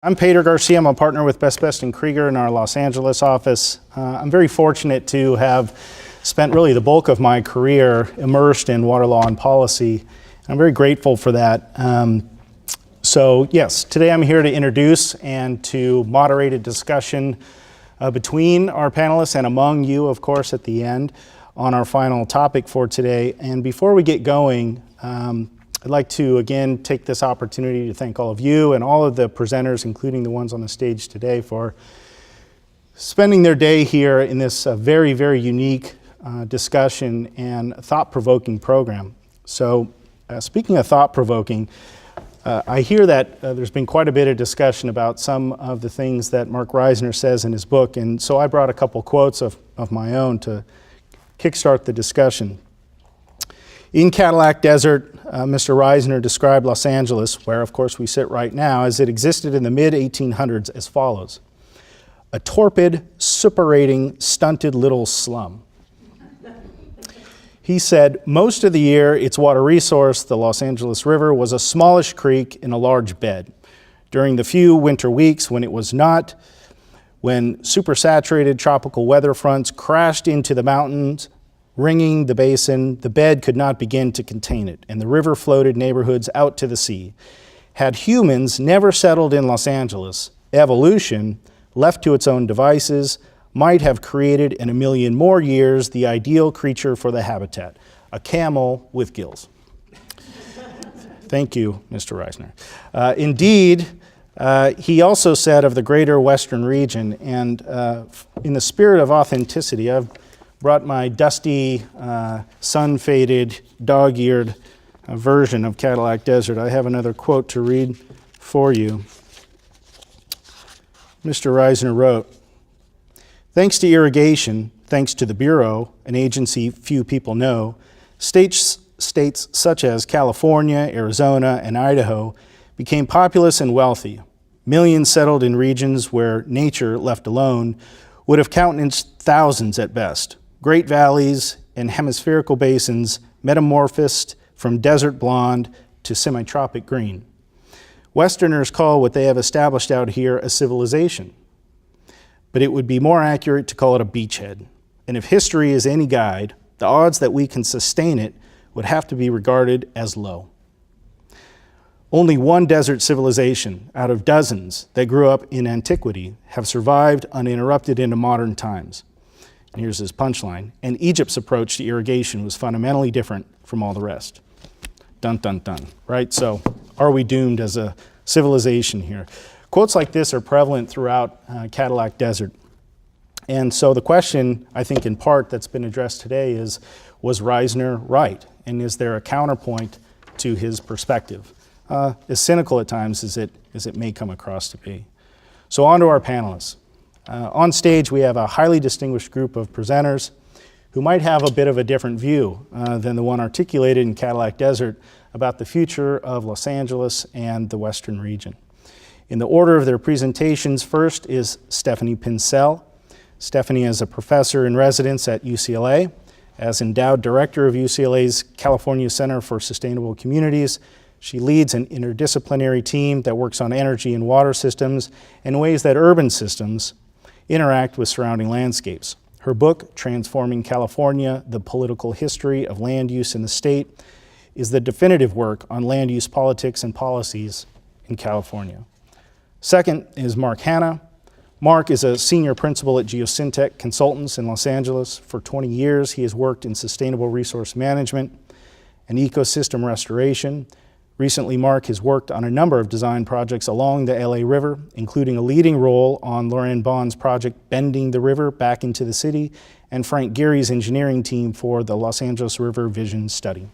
I'm Paeter Garcia. I'm a partner with Best and Krieger in our Los Angeles office. I'm very fortunate to have spent really the bulk of my career immersed in water law and policy. I'm very grateful for that. So yes, today I'm here to introduce and to moderate a discussion between our panelists and among you, of course, at the end on our final topic for today. And before we get going, I'd like to again take this opportunity to thank all of you and all of the presenters, including the ones on the stage today, for spending their day here in this very, very unique discussion and thought-provoking program. So speaking of thought-provoking, I hear that there's been quite a bit of discussion about some of the things that Marc Reisner says in his book, and so I brought a couple quotes of my own to kickstart the discussion. In Cadillac Desert, Mr. Reisner described Los Angeles, where of course we sit right now, as it existed in the mid-1800s as follows: a torpid, suppurating, stunted little slum. He said, most of the year, its water resource, the Los Angeles River, was a smallish creek in a large bed. During the few winter weeks when it was not, when supersaturated tropical weather fronts crashed into the mountains, ringing the basin, the bed could not begin to contain it, and the river floated neighborhoods out to the sea. Had humans never settled in Los Angeles, evolution, left to its own devices, might have created in a million more years the ideal creature for the habitat, a camel with gills. Thank you, Mr. Reisner. Indeed, he also said of the greater Western region, and in the spirit of authenticity, I've brought my dusty, sun-faded, dog-eared version of Cadillac Desert. I have another quote to read for you. Mr. Reisner wrote, "Thanks to irrigation, thanks to the Bureau, an agency few people know, states such as California, Arizona, and Idaho became populous and wealthy. Millions settled in regions where nature, left alone, would have countenanced thousands at best. Great valleys and hemispherical basins metamorphosed from desert blonde to semi-tropic green. Westerners call what they have established out here a civilization, but it would be more accurate to call it a beachhead. And if history is any guide, the odds that we can sustain it would have to be regarded as low. Only one desert civilization out of dozens that grew up in antiquity have survived uninterrupted into modern times." And here's his punchline: "And Egypt's approach to irrigation was fundamentally different from all the rest." Dun, dun, dun, right? So are we doomed as a civilization here? Quotes like this are prevalent throughout Cadillac Desert. And so the question, I think in part, that's been addressed today is, was Reisner right? And is there a counterpoint to his perspective? As cynical at times as it may come across to be. So on to our panelists. On stage, we have a highly distinguished group of presenters who might have a bit of a different view than the one articulated in Cadillac Desert about the future of Los Angeles and the Western region. In the order of their presentations, first is Stephanie Pincetl. Stephanie is a professor in residence at UCLA. As endowed director of UCLA's California Center for Sustainable Communities, she leads an interdisciplinary team that works on energy and water systems and ways that urban systems interact with surrounding landscapes. Her book, Transforming California, The Political History of Land Use in the State, is the definitive work on land use politics and policies in California. Second is Marc Hanna. Marc is a senior principal at Geosyntec Consultants in Los Angeles. For 20 years, he has worked in sustainable resource management and ecosystem restoration. Recently, Marc has worked on a number of design projects along the LA River, including a leading role on Lauren Bond's project Bending the River Back into the City, and Frank Gehry's engineering team for the Los Angeles River Vision Study.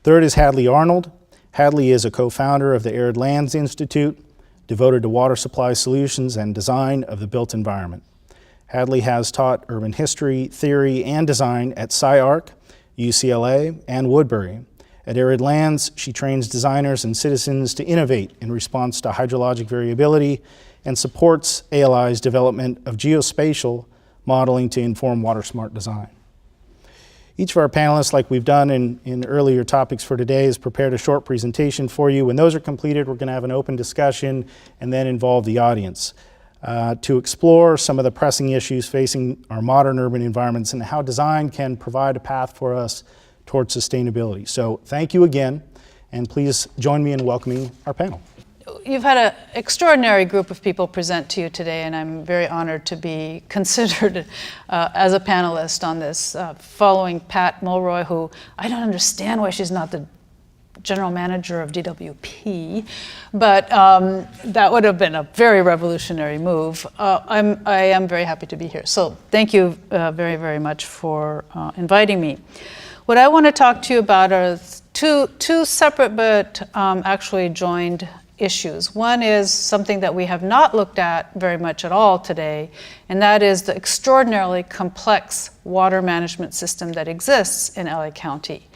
Third is Hadley Arnold. Hadley is a co-founder of the Arid Lands Institute, devoted to water supply solutions and design of the built environment. Hadley has taught urban history, theory, and design at SciArc, UCLA, and Woodbury. At Arid Lands, she trains designers and citizens to innovate in response to hydrologic variability and supports ALI's development of geospatial modeling to inform water-smart design. Each of our panelists, like we've done in earlier topics for today, has prepared a short presentation for you. When those are completed, we're going to have an open discussion and then involve the audience to explore some of the pressing issues facing our modern urban environments and how design can provide a path for us towards sustainability. So thank you again, and please join me in welcoming our panel. You've had an extraordinary group of people present to you today, and I'm very honored to be considered as a panelist on this, following Pat Mulroy, who I don't understand why she's not the general manager of DWP, but that would have been a very revolutionary move. I am very happy to be here. So thank you very, very much for inviting me. What I want to talk to you about are two separate but actually joined issues. One is something that we have not looked at very much at all today, and that is the extraordinarily complex water management system that exists in LA County.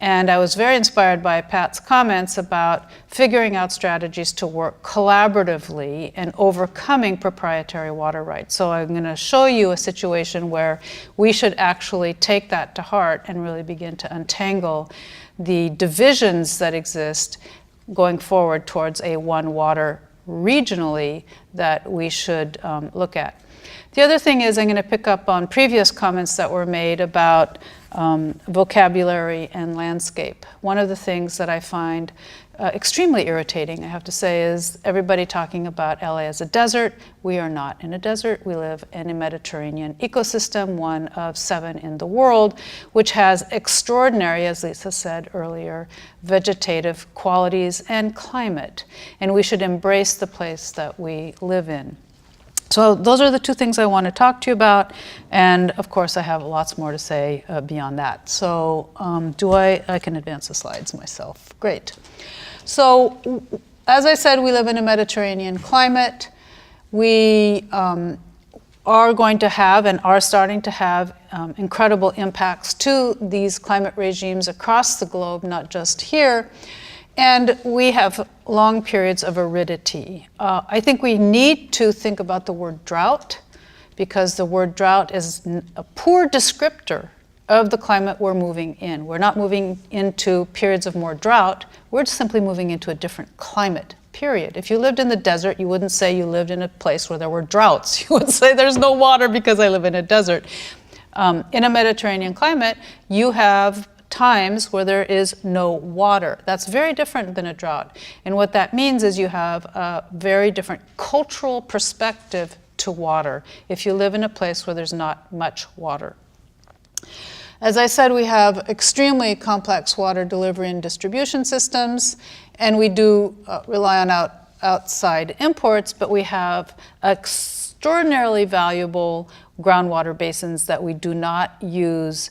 And I was very inspired by Pat's comments about figuring out strategies to work collaboratively and overcoming proprietary water rights. So I'm going to show you a situation where we should actually take that to heart and really begin to untangle the divisions that exist going forward towards a one water regionally that we should look at. The other thing is I'm going to pick up on previous comments that were made about vocabulary and landscape. One of the things that I find extremely irritating, I have to say, is everybody talking about LA as a desert. We are not in a desert. We live in a Mediterranean ecosystem, one of 7 in the world, which has extraordinary, as Lisa said earlier, vegetative qualities and climate. And we should embrace the place that we live in. So those are the two things I want to talk to you about, and of course I have lots more to say beyond that. So I can advance the slides myself. Great. So as I said, we live in a Mediterranean climate. We are going to have and are starting to have incredible impacts to these climate regimes across the globe, not just here. And we have long periods of aridity. I think we need to think about the word drought, because the word drought is a poor descriptor of the climate we're moving in. We're not moving into periods of more drought, we're simply moving into a different climate, period. If you lived in the desert, you wouldn't say you lived in a place where there were droughts. You would say there's no water because I live in a desert. In a Mediterranean climate, you have times where there is no water. That's very different than a drought. And what that means is you have a very different cultural perspective to water if you live in a place where there's not much water. As I said, we have extremely complex water delivery and distribution systems, and we do rely on outside imports, but we have extraordinarily valuable groundwater basins that we do not use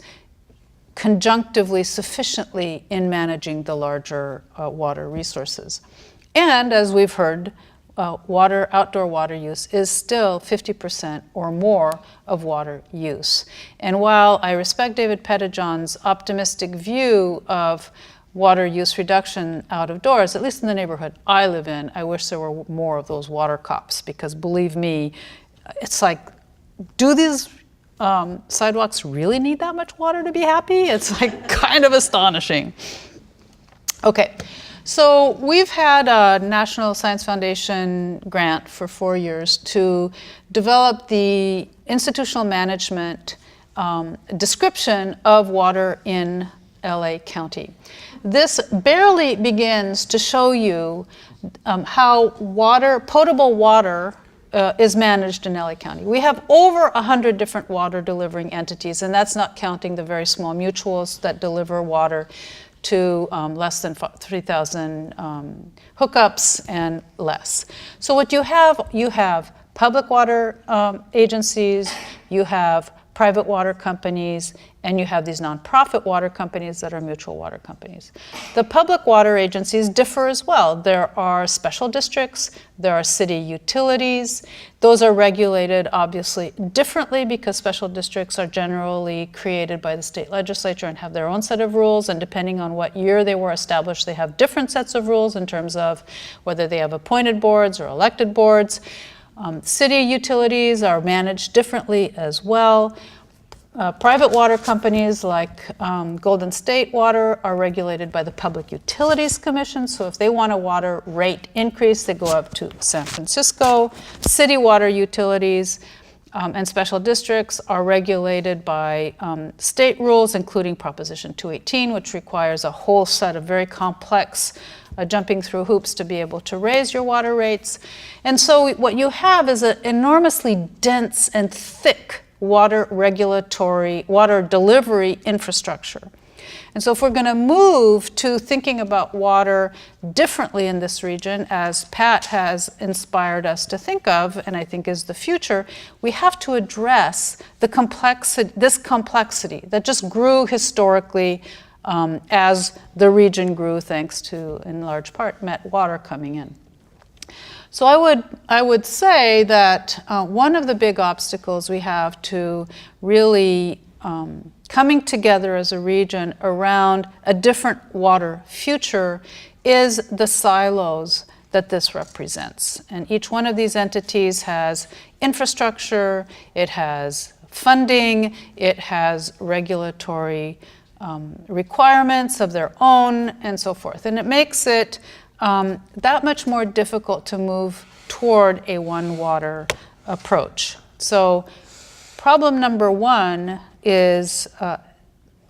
conjunctively sufficiently in managing the larger water resources. And as we've heard, outdoor water use is still 50% or more of water use. And while I respect David Pettijohn's optimistic view of water use reduction out of doors, at least in the neighborhood I live in, I wish there were more of those water cops, because believe me, it's like, do these sidewalks really need that much water to be happy? It's like kind of astonishing. Okay, so we've had a National Science Foundation grant for 4 years to develop the institutional management description of water in LA County. This barely begins to show you how potable water is managed in LA County. We have over 100 different water delivering entities, and that's not counting the very small mutuals that deliver water to less than 3,000 hookups and less. So what you have public water agencies, you have private water companies, and you have these nonprofit water companies that are mutual water companies. The public water agencies differ as well. There are special districts, there are city utilities. Those are regulated obviously differently because special districts are generally created by the state legislature and have their own set of rules, and depending on what year they were established, they have different sets of rules in terms of whether they have appointed boards or elected boards. City utilities are managed differently as well. Private water companies like Golden State Water are regulated by the Public Utilities Commission. So if they want a water rate increase, they go up to San Francisco. City water utilities and special districts are regulated by state rules, including Proposition 218, which requires a whole set of very complex jumping through hoops to be able to raise your water rates. And so what you have is an enormously dense and thick water regulatory, water delivery infrastructure. And so if we're going to move to thinking about water differently in this region, as Pat has inspired us to think of, and I think is the future, we have to address the complexity, this complexity that just grew historically as the region grew, thanks to, in large part, met water coming in. So I would say that one of the big obstacles we have to really coming together as a region around a different water future is the silos that this represents. And each one of these entities has infrastructure, it has funding, it has regulatory requirements of their own, and so forth. And it makes it that much more difficult to move toward a one water approach. So problem number one is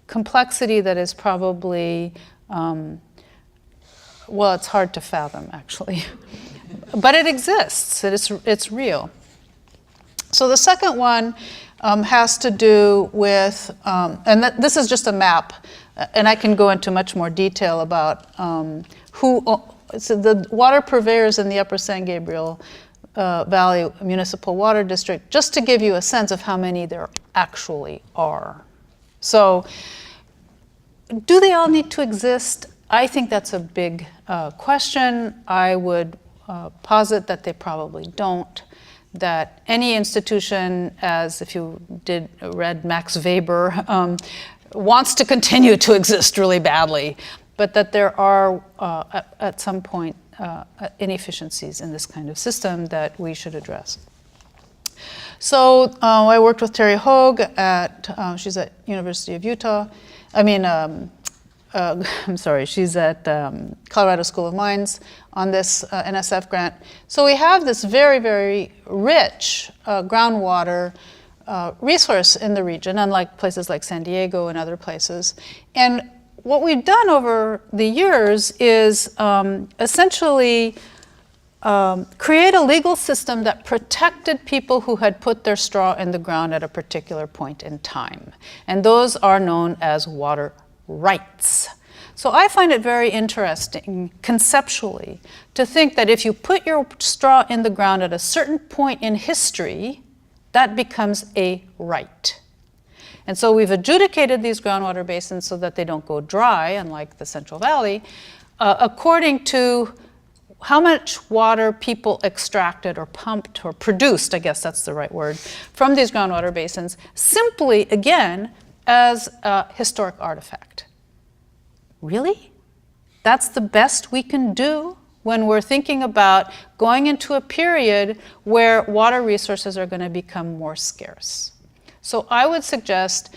complexity that is probably, well, it's hard to fathom actually, but it exists, it's real. So the second one has to do with, and this is just a map, and I can go into much more detail about so the water purveyors in the Upper San Gabriel Valley Municipal Water District, just to give you a sense of how many there actually are. So do they all need to exist? I think that's a big question. I would posit that they probably don't. That any institution, as if you read Max Weber, wants to continue to exist really badly, but that there are at some point inefficiencies in this kind of system that we should address. So I worked with Terry Hogue she's at University of Utah. I'm sorry, she's at Colorado School of Mines on this NSF grant. So we have this very, very rich groundwater resource in the region, unlike places like San Diego and other places. And what we've done over the years is essentially create a legal system that protected people who had put their straw in the ground at a particular point in time. And those are known as water rights. So I find it very interesting conceptually to think that if you put your straw in the ground at a certain point in history, that becomes a right. And so we've adjudicated these groundwater basins so that they don't go dry, unlike the Central Valley, according to how much water people extracted or pumped or produced, I guess that's the right word, from these groundwater basins, simply, again, as a historic artifact. Really? That's the best we can do when we're thinking about going into a period where water resources are going to become more scarce. So I would suggest,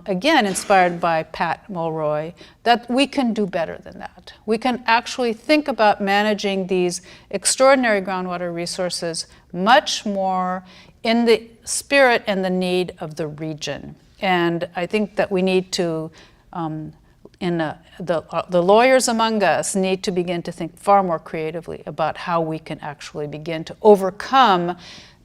again, inspired by Pat Mulroy, that we can do better than that. We can actually think about managing these extraordinary groundwater resources much more in the spirit and the need of the region. And I think that we need to, the lawyers among us need to begin to think far more creatively about how we can actually begin to overcome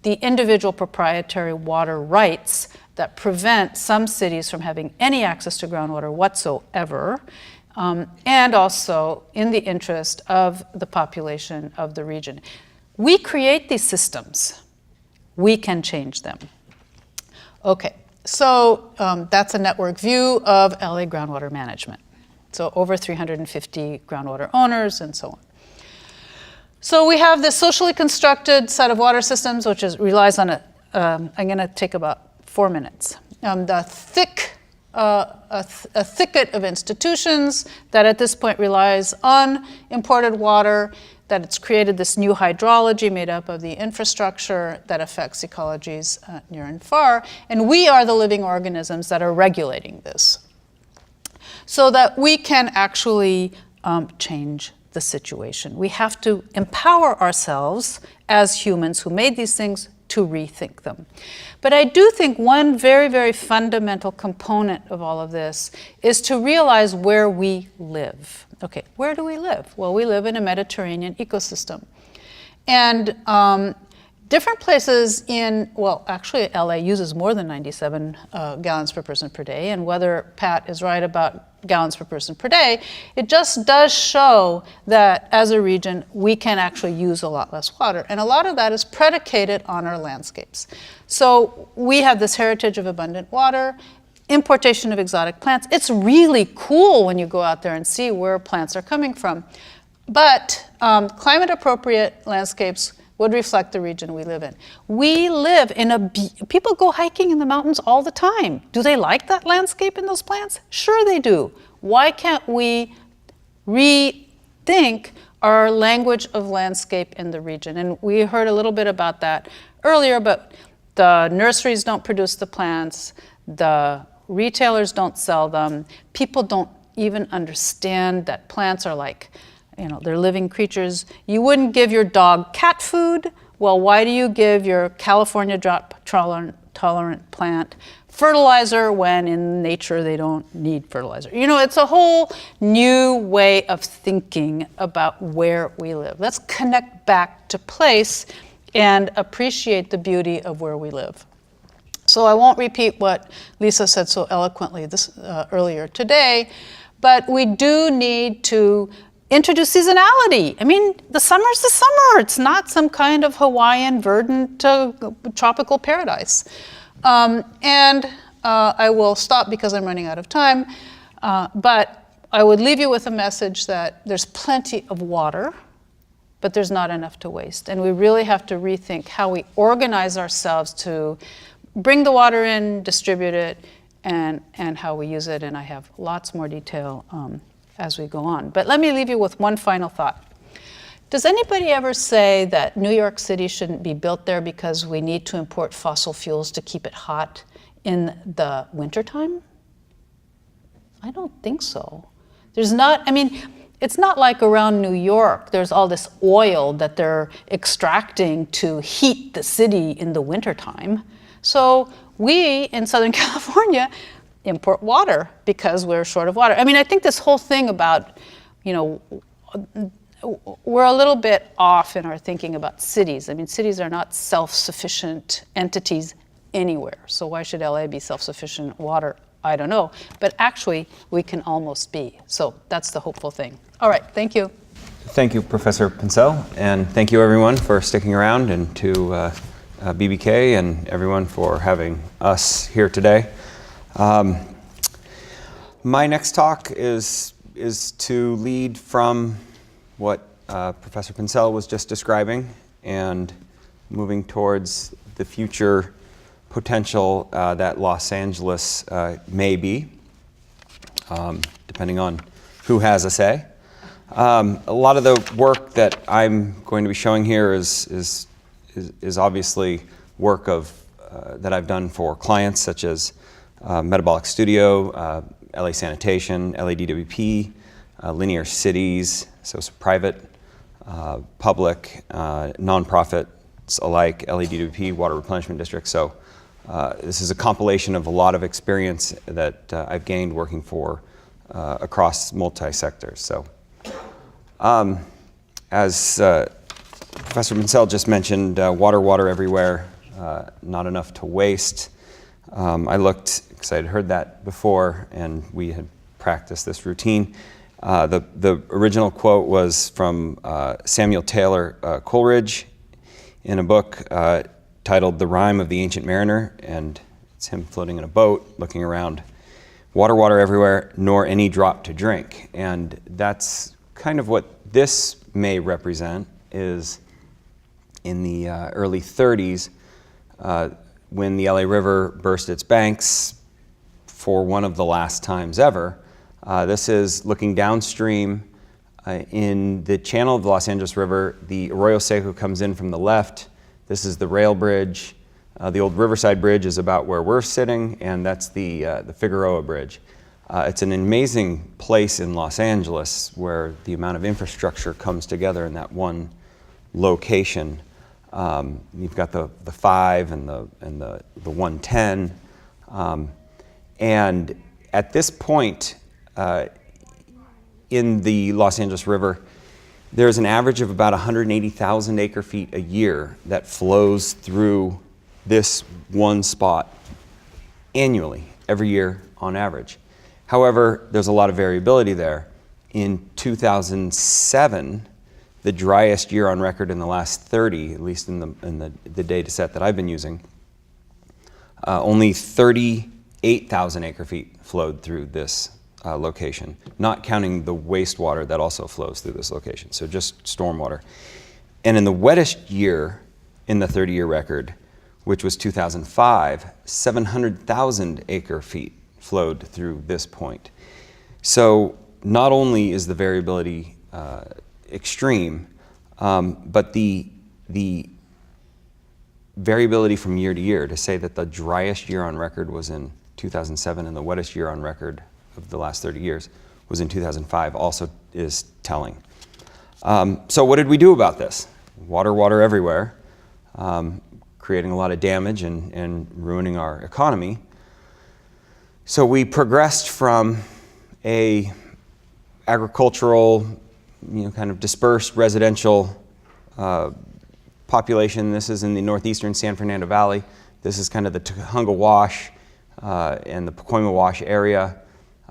the individual proprietary water rights that prevent some cities from having any access to groundwater whatsoever, and also in the interest of the population of the region. We create these systems. We can change them. Okay, so that's a network view of LA groundwater management. So over 350 groundwater owners and so on. So we have this socially constructed set of water systems, which relies on I'm going to take about 4 minutes. A thicket of institutions that at this point relies on imported water. that it's created this new hydrology made up of the infrastructure that affects ecologies near and far, and we are the living organisms that are regulating this, so that we can actually change the situation. We have to empower ourselves as humans who made these things to rethink them. But I do think one very, very fundamental component of all of this is to realize where we live. Okay, where do we live? Well, we live in a Mediterranean ecosystem. And different places in, well, actually LA uses more than 97 gallons per person per day, and whether Pat is right about gallons per person per day, it just does show that as a region, we can actually use a lot less water. And a lot of that is predicated on our landscapes. So we have this heritage of abundant water, importation of exotic plants. It's really cool when you go out there and see where plants are coming from. But climate appropriate landscapes would reflect the region we live in. We live in people go hiking in the mountains all the time. Do they like that landscape and those plants? Sure they do. Why can't we rethink our language of landscape in the region? And we heard a little bit about that earlier, but the nurseries don't produce the plants, the retailers don't sell them, people don't even understand that plants are like, they're living creatures. You wouldn't give your dog cat food. Well, why do you give your California drought tolerant plant fertilizer when in nature they don't need fertilizer? It's a whole new way of thinking about where we live. Let's connect back to place and appreciate the beauty of where we live. So I won't repeat what Lisa said so eloquently earlier today, but we do need to introduce seasonality. I mean, the summer's the summer. It's not some kind of Hawaiian verdant tropical paradise. And I will stop because I'm running out of time. But I would leave you with a message that there's plenty of water, but there's not enough to waste. And we really have to rethink how we organize ourselves to bring the water in, distribute it, and how we use it. And I have lots more detail as we go on. But let me leave you with one final thought. Does anybody ever say that New York City shouldn't be built there because we need to import fossil fuels to keep it hot in the wintertime? I don't think so. It's not like around New York, there's all this oil that they're extracting to heat the city in the wintertime. So we in Southern California import water because we're short of water. I think this whole thing about, we're a little bit off in our thinking about cities. Cities are not self-sufficient entities anywhere. So why should LA be self-sufficient water? I don't know. But actually, we can almost be. So that's the hopeful thing. All right, thank you. Thank you, Professor Pincetl, and thank you everyone for sticking around, and to BB&K and everyone for having us here today. My next talk is to lead from what Professor Pincetl was just describing and moving towards the future potential that Los Angeles may be, depending on who has a say. A lot of the work that I'm going to be showing here is obviously work of that I've done for clients such as Metabolic Studio, LA Sanitation, LADWP, Linear Cities, so it's private, public, nonprofits alike, LADWP, Water Replenishment District. So this is a compilation of a lot of experience that I've gained working for across multi-sectors. So as Professor Pincetl just mentioned, water everywhere, not enough to waste. I looked, because I had heard that before, and we had practiced this routine. The original quote was from Samuel Taylor Coleridge in a book titled The Rime of the Ancient Mariner, and it's him floating in a boat, looking around. Water everywhere, nor any drop to drink. And that's kind of what this may represent, is in the early 30s, when the LA River burst its banks for one of the last times ever. This is looking downstream In the channel of the Los Angeles River, the Arroyo Seco comes in from the left. This is the rail bridge. The old Riverside Bridge is about where we're sitting, and that's the Figueroa Bridge. It's an amazing place in Los Angeles where the amount of infrastructure comes together in that one location. You've got the 5 and the 110. And at this point in the Los Angeles River, there's an average of about 180,000 acre feet a year that flows through this one spot annually, every year on average. However, there's a lot of variability there. In 2007, the driest year on record in the last 30, at least in the data set that I've been using, only 38,000 acre feet flowed through this location, not counting the wastewater that also flows through this location, so just stormwater. And in the wettest year in the 30-year record, which was 2005, 700,000 acre feet flowed through this point. So not only is the variability extreme, but the variability from year to year, to say that the driest year on record was in 2007 and the wettest year on record of the last 30 years was in 2005, also is telling. So what did we do about this? Water everywhere, creating a lot of damage and ruining our economy. So we progressed from a agricultural, kind of dispersed residential population. This is in the northeastern San Fernando Valley. This is kind of the Tujunga Wash and the Pacoima Wash area.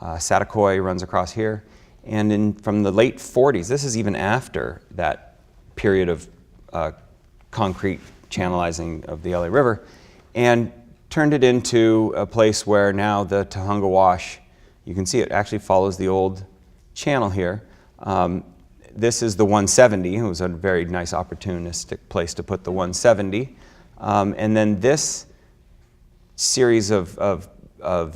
Satacoy runs across here. And from the late 40s, this is even after that period of concrete channelizing of the LA River, and turned it into a place where now the Tujunga Wash, you can see it actually follows the old channel here. This is the 170. It was a very nice opportunistic place to put the 170. And then this series of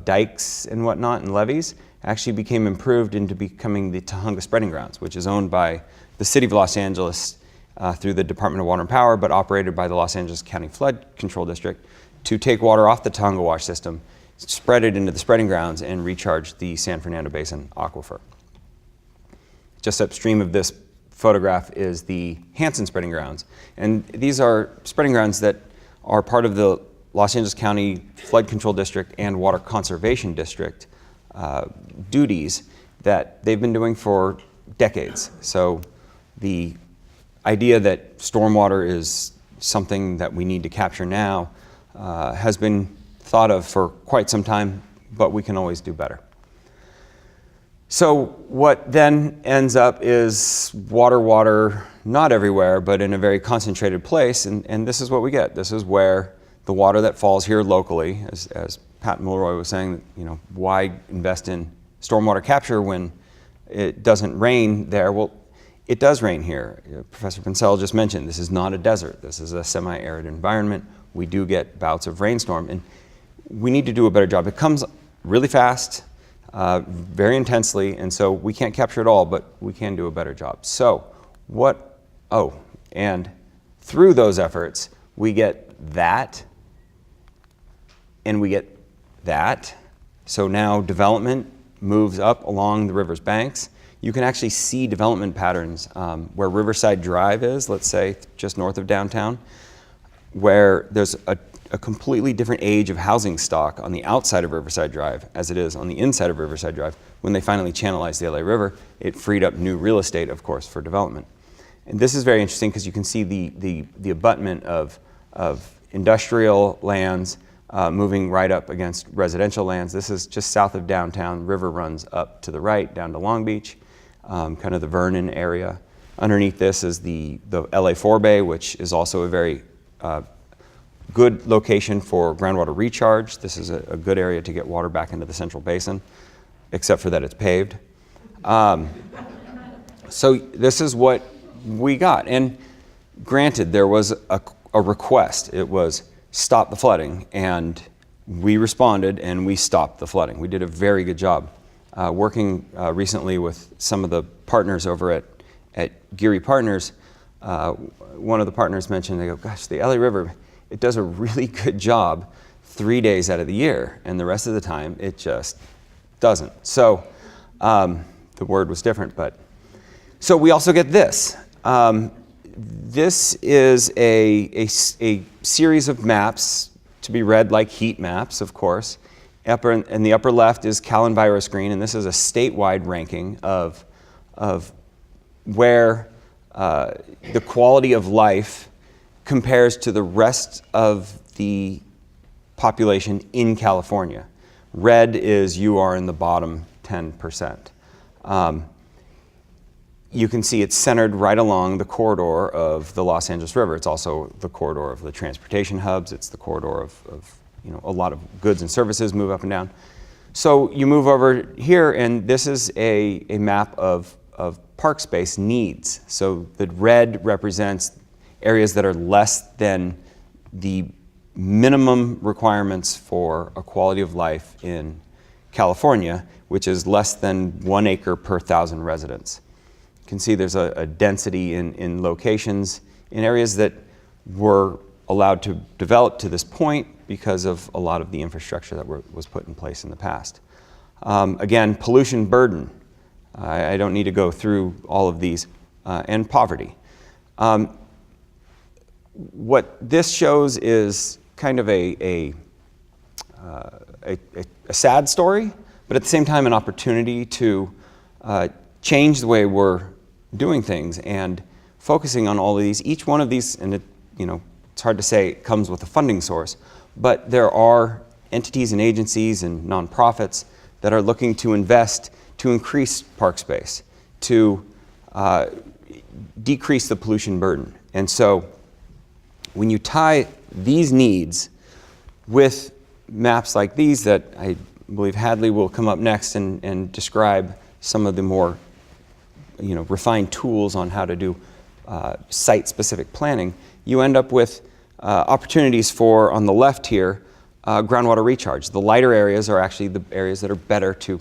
dikes and whatnot and levees actually became improved into becoming the Tujunga Spreading Grounds, which is owned by the City of Los Angeles through the Department of Water and Power, but operated by the Los Angeles County Flood Control District to take water off the Tujunga Wash system, spread it into the spreading grounds, and recharge the San Fernando Basin aquifer. Just upstream of this photograph is the Hanson Spreading Grounds. And these are spreading grounds that are part of the Los Angeles County Flood Control District and Water Conservation District duties that they've been doing for decades. So the idea that stormwater is something that we need to capture now has been thought of for quite some time, but we can always do better. So what then ends up is water, not everywhere, but in a very concentrated place, and this is what we get. This is where the water that falls here locally, as Pat Mulroy was saying, why invest in stormwater capture when it doesn't rain there? Well, it does rain here. Professor Pincetl just mentioned this is not a desert. This is a semi-arid environment. We do get bouts of rainstorm, and we need to do a better job. It comes really fast, very intensely, and so we can't capture it all, but we can do a better job. So and through those efforts, we get that, and we get that. So now development moves up along the river's banks. You can actually see development patterns where Riverside Drive is, let's say just north of downtown, where there's a completely different age of housing stock on the outside of Riverside Drive as it is on the inside of Riverside Drive. When they finally channelized the LA River, it freed up new real estate, of course, for development. And this is very interesting because you can see the abutment of industrial lands moving right up against residential lands. This is just south of downtown. River runs up to the right down to Long Beach, kind of the Vernon area. Underneath this is the LA Forebay, which is also a very good location for groundwater recharge. This is a good area to get water back into the Central Basin, except for that it's paved. So this is what we got. And granted, there was a request. It was stop the flooding, and we responded and we stopped the flooding. We did a very good job. working recently with some of the partners over at Geary Partners, one of the partners mentioned, they go, gosh, the LA River, it does a really good job 3 days out of the year, and the rest of the time it just doesn't. So the word was different, but so we also get this. This is a series of maps to be read like heat maps, of course. In the upper left is CalEnvirus green, and this is a statewide ranking of where the quality of life compares to the rest of the population in California. Red is you are in the bottom 10%. You can see it's centered right along the corridor of the Los Angeles River. It's also the corridor of the transportation hubs. It's the corridor of a lot of goods and services move up and down. So you move over here, and this is a map of park space needs. So the red represents areas that are less than the minimum requirements for a quality of life in California, which is less than 1 acre per 1,000 residents. You can see there's a density in locations in areas that were allowed to develop to this point because of a lot of the infrastructure that was put in place in the past. Again, pollution burden. I don't need to go through all of these, and poverty. What this shows is kind of a sad story, but at the same time an opportunity to change the way we're doing things and focusing on all of these. Each one of these, and it's hard to say it comes with a funding source, but there are entities and agencies and nonprofits that are looking to invest to increase park space, to decrease the pollution burden. And so when you tie these needs with maps like these that I believe Hadley will come up next and describe some of the more refined tools on how to do site-specific planning, you end up with opportunities for, on the left here, groundwater recharge. The lighter areas are actually the areas that are better to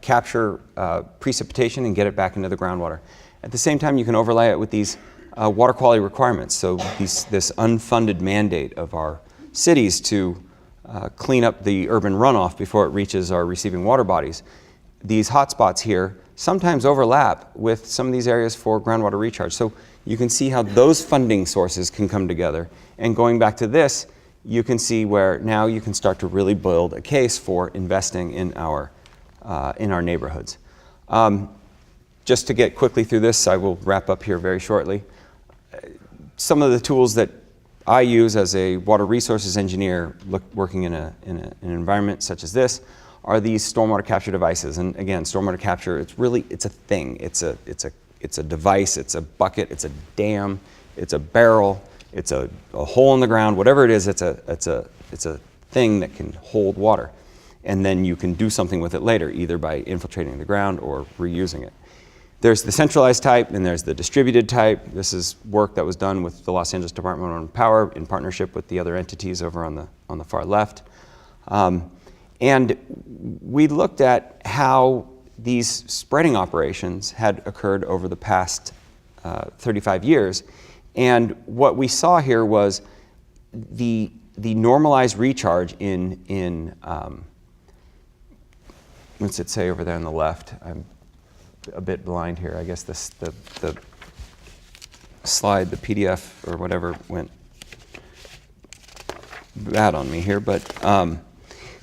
capture precipitation and get it back into the groundwater. At the same time, you can overlay it with these water quality requirements. So this unfunded mandate of our cities to clean up the urban runoff before it reaches our receiving water bodies. These hotspots here sometimes overlap with some of these areas for groundwater recharge. So you can see how those funding sources can come together. And going back to this, you can see where now you can start to really build a case for investing in our neighborhoods. Just to get quickly through this, I will wrap up here very shortly. Some of the tools that I use as a water resources engineer working in an environment such as this are these stormwater capture devices. And again, stormwater capture, it's a thing. It's a device, it's a bucket, it's a dam, it's a barrel, it's a hole in the ground, whatever it is, it's a thing that can hold water. And then you can do something with it later, either by infiltrating the ground or reusing it. There's the centralized type and there's the distributed type. This is work that was done with the Los Angeles Department of Power in partnership with the other entities over on the far left. And we looked at how these spreading operations had occurred over the past 35 years. And what we saw here was the normalized recharge in what's it say over there on the left? I'm a bit blind here. I guess the slide, the PDF or whatever went bad on me here, but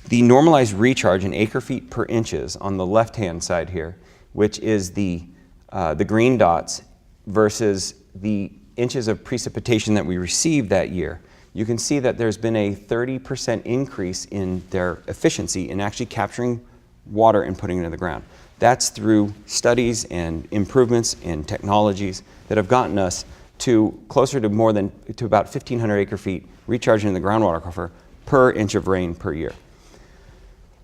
the normalized recharge in acre feet per inches on the left-hand side here, which is the green dots versus the inches of precipitation that we received that year. You can see that there's been a 30% increase in their efficiency in actually capturing water and putting it in the ground. That's through studies and improvements in technologies that have gotten us to closer to about 1,500 acre feet recharging in the groundwater aquifer per inch of rain per year.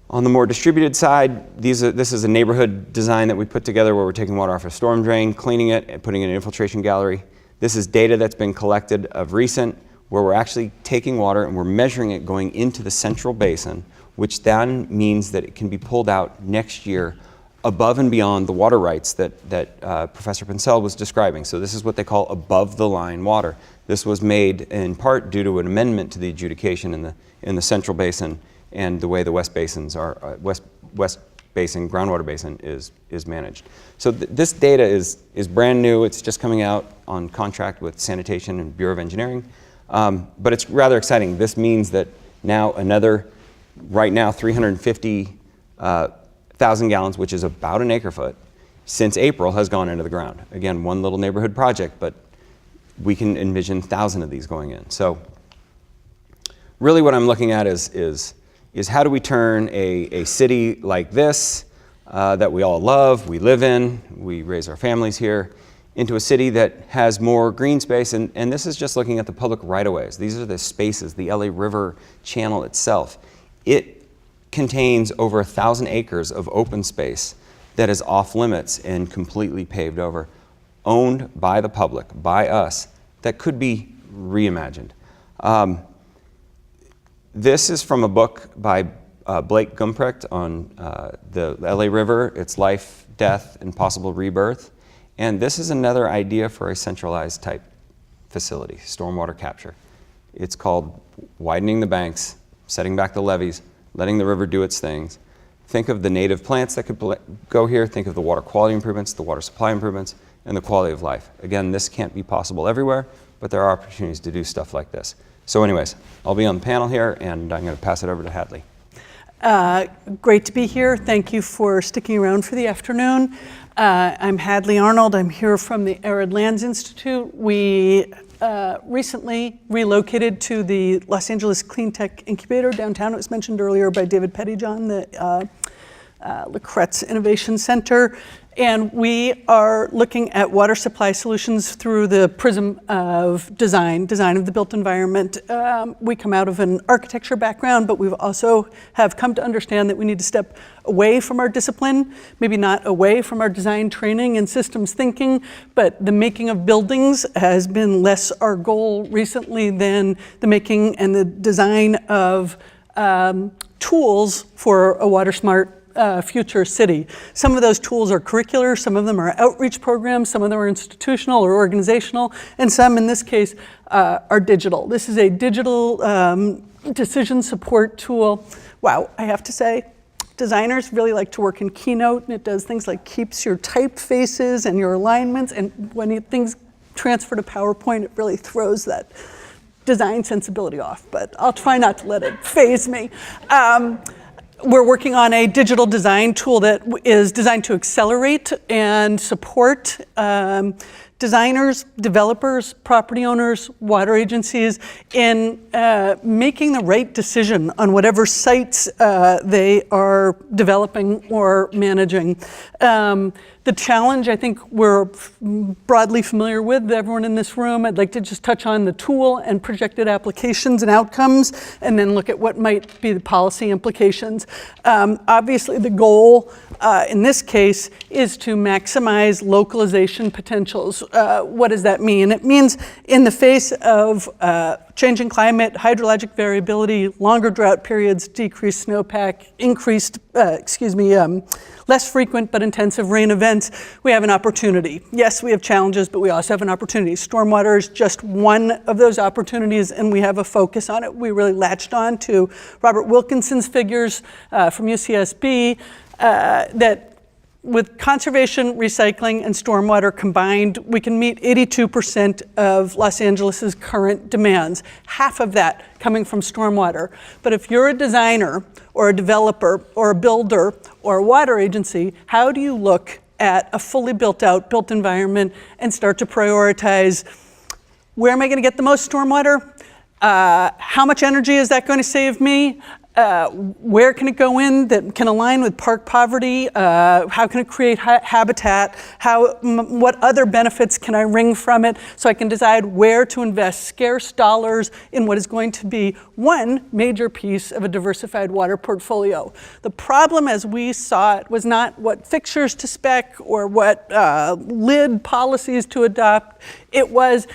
On the more distributed side, this is a neighborhood design that we put together where we're taking water off a storm drain, cleaning it, and putting it in an infiltration gallery. This is data that's been collected of recent, where we're actually taking water and we're measuring it going into the central basin, which then means that it can be pulled out next year above and beyond the water rights that Professor Pincetl was describing. So this is what they call above the line water. This was made in part due to an amendment to the adjudication in the Central Basin and the way the West Basins are, West Basin, groundwater basin is managed. So this data is brand new. It's just coming out on contract with Sanitation and Bureau of Engineering. But it's rather exciting. This means that now right now 350,000 gallons, which is about an acre foot, since April has gone into the ground. Again, one little neighborhood project, but we can envision 1,000 of these going in. So really what I'm looking at is how do we turn a city like this that we all love, we live in, we raise our families here, into a city that has more green space, and this is just looking at the public right-of-ways. These are the spaces, the LA River channel itself. It contains over 1,000 acres of open space that is off limits and completely paved over, owned by the public, by us, that could be reimagined. This is from a book by Blake Gumprecht on the LA River, its life, death, and possible rebirth. And this is another idea for a centralized type facility, stormwater capture. It's called widening the banks, setting back the levees, letting the river do its things. Think of the native plants that could go here. Think of the water quality improvements, the water supply improvements, and the quality of life. Again, this can't be possible everywhere, but there are opportunities to do stuff like this. So anyways, I'll be on the panel here, and I'm going to pass it over to Hadley. Great to be here. Thank you for sticking around for the afternoon. I'm Hadley Arnold. I'm here from the Arid Lands Institute. We recently relocated to the Los Angeles Clean Tech Incubator downtown. It was mentioned earlier by David Pettyjohn, the LaCretz Innovation Center. And we are looking at water supply solutions through the prism of design of the built environment. We come out of an architecture background, but we've also have come to understand that we need to step away from our discipline, maybe not away from our design training and systems thinking, but the making of buildings has been less our goal recently than the making and the design of tools for a water smart future city. Some of those tools are curricular, some of them are outreach programs, some of them are institutional or organizational, and some, in this case, are digital. This is a digital decision support tool. Wow, I have to say, designers really like to work in Keynote, and it does things like keeps your typefaces and your alignments, and when things transfer to PowerPoint, it really throws that design sensibility off, but I'll try not to let it faze me. We're working on a digital design tool that is designed to accelerate and support designers, developers, property owners, water agencies in making the right decision on whatever sites they are developing or managing. The challenge, I think we're broadly familiar with, everyone in this room. I'd like to just touch on the tool and projected applications and outcomes, and then look at what might be the policy implications. Obviously, the goal in this case is to maximize localization potentials. What does that mean? It means in the face of changing climate, hydrologic variability, longer drought periods, decreased snowpack, increased, less frequent but intensive rain events, we have an opportunity. Yes, we have challenges, but we also have an opportunity. Stormwater is just one of those opportunities, and we have a focus on it. We really latched on to Robert Wilkinson's figures from UCSB that with conservation, recycling, and stormwater combined, we can meet 82% of Los Angeles's current demands, half of that coming from stormwater. But if you're a designer or a developer or a builder or a water agency, how do you look at a fully built environment and start to prioritize, where am I going to get the most stormwater? How much energy is that going to save me? Where can it go in that can align with park poverty? How can it create habitat? What other benefits can I wring from it so I can decide where to invest scarce dollars in what is going to be one major piece of a diversified water portfolio? The problem as we saw it was not what fixtures to spec or what lid policies to adopt. It was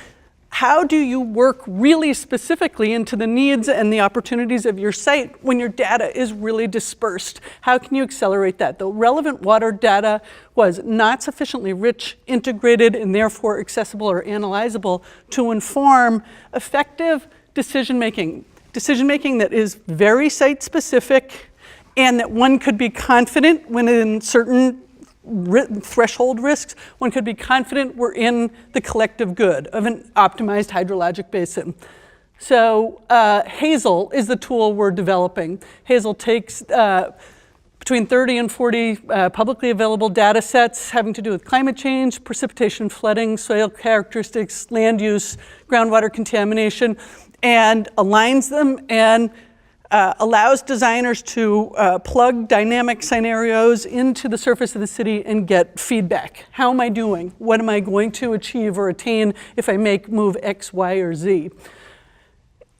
How do you work really specifically into the needs and the opportunities of your site when your data is really dispersed? How can you accelerate that? The relevant water data was not sufficiently rich, integrated, and therefore accessible or analyzable to inform effective decision-making. Decision-making that is very site-specific and that one could be confident when in certain threshold risks, one could be confident we're in the collective good of an optimized hydrologic basin. So Hazel is the tool we're developing. Hazel takes between 30 and 40 publicly available data sets having to do with climate change, precipitation, flooding, soil characteristics, land use, groundwater contamination, and aligns them and allows designers to plug dynamic scenarios into the surface of the city and get feedback. How am I doing? What am I going to achieve or attain if I make move X, Y, or Z?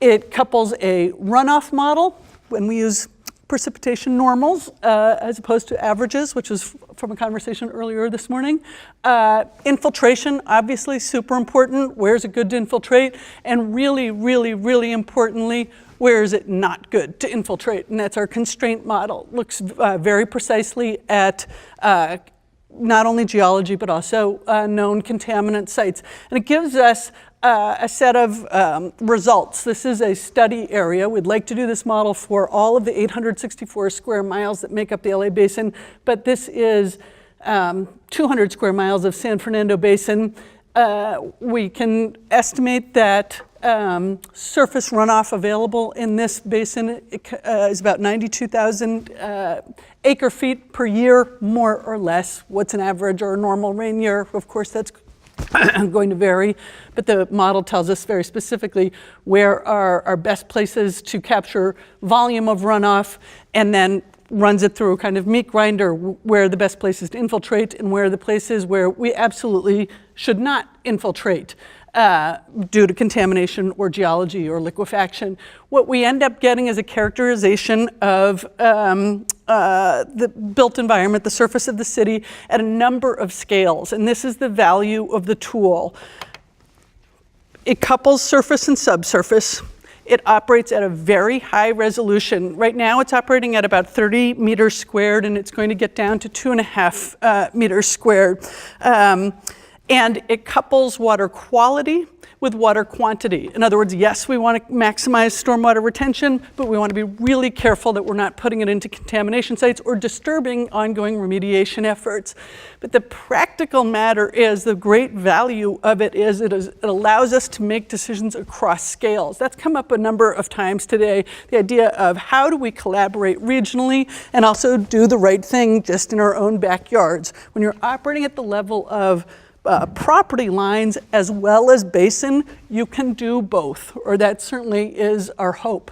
It couples a runoff model when we use precipitation normals as opposed to averages, which was from a conversation earlier this morning. Infiltration, obviously super important. Where's it good to infiltrate? And really, really, really importantly, where is it not good to infiltrate? And that's our constraint model. Looks very precisely at not only geology, but also known contaminant sites. And it gives us a set of results. This is a study area. We'd like to do this model for all of the 864 square miles that make up the LA Basin, but this is 200 square miles of San Fernando Basin. We can estimate that surface runoff available in this basin is about 92,000 acre feet per year, more or less. What's an average or a normal rain year? Of course, that's going to vary, but the model tells us very specifically where are our best places to capture volume of runoff, and then runs it through a kind of meat grinder where the best places to infiltrate and where are the places where we absolutely should not infiltrate due to contamination or geology or liquefaction. What we end up getting is a characterization of the built environment, the surface of the city, at a number of scales, and this is the value of the tool. It couples surface and subsurface. It operates at a very high resolution. Right now it's operating at about 30 meters squared, and it's going to get down to 2.5 meters squared. And it couples water quality with water quantity. In other words, yes, we want to maximize stormwater retention, but we want to be really careful that we're not putting it into contamination sites or disturbing ongoing remediation efforts. But the practical matter is, the great value of it is it allows us to make decisions across scales. That's come up a number of times today, the idea of how do we collaborate regionally and also do the right thing just in our own backyards. When you're operating at the level of property lines as well as basin, you can do both, or that certainly is our hope.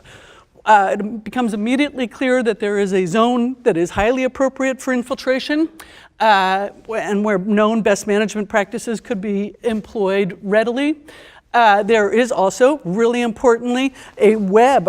It becomes immediately clear that there is a zone that is highly appropriate for infiltration and where known best management practices could be employed readily. There is also, really importantly, a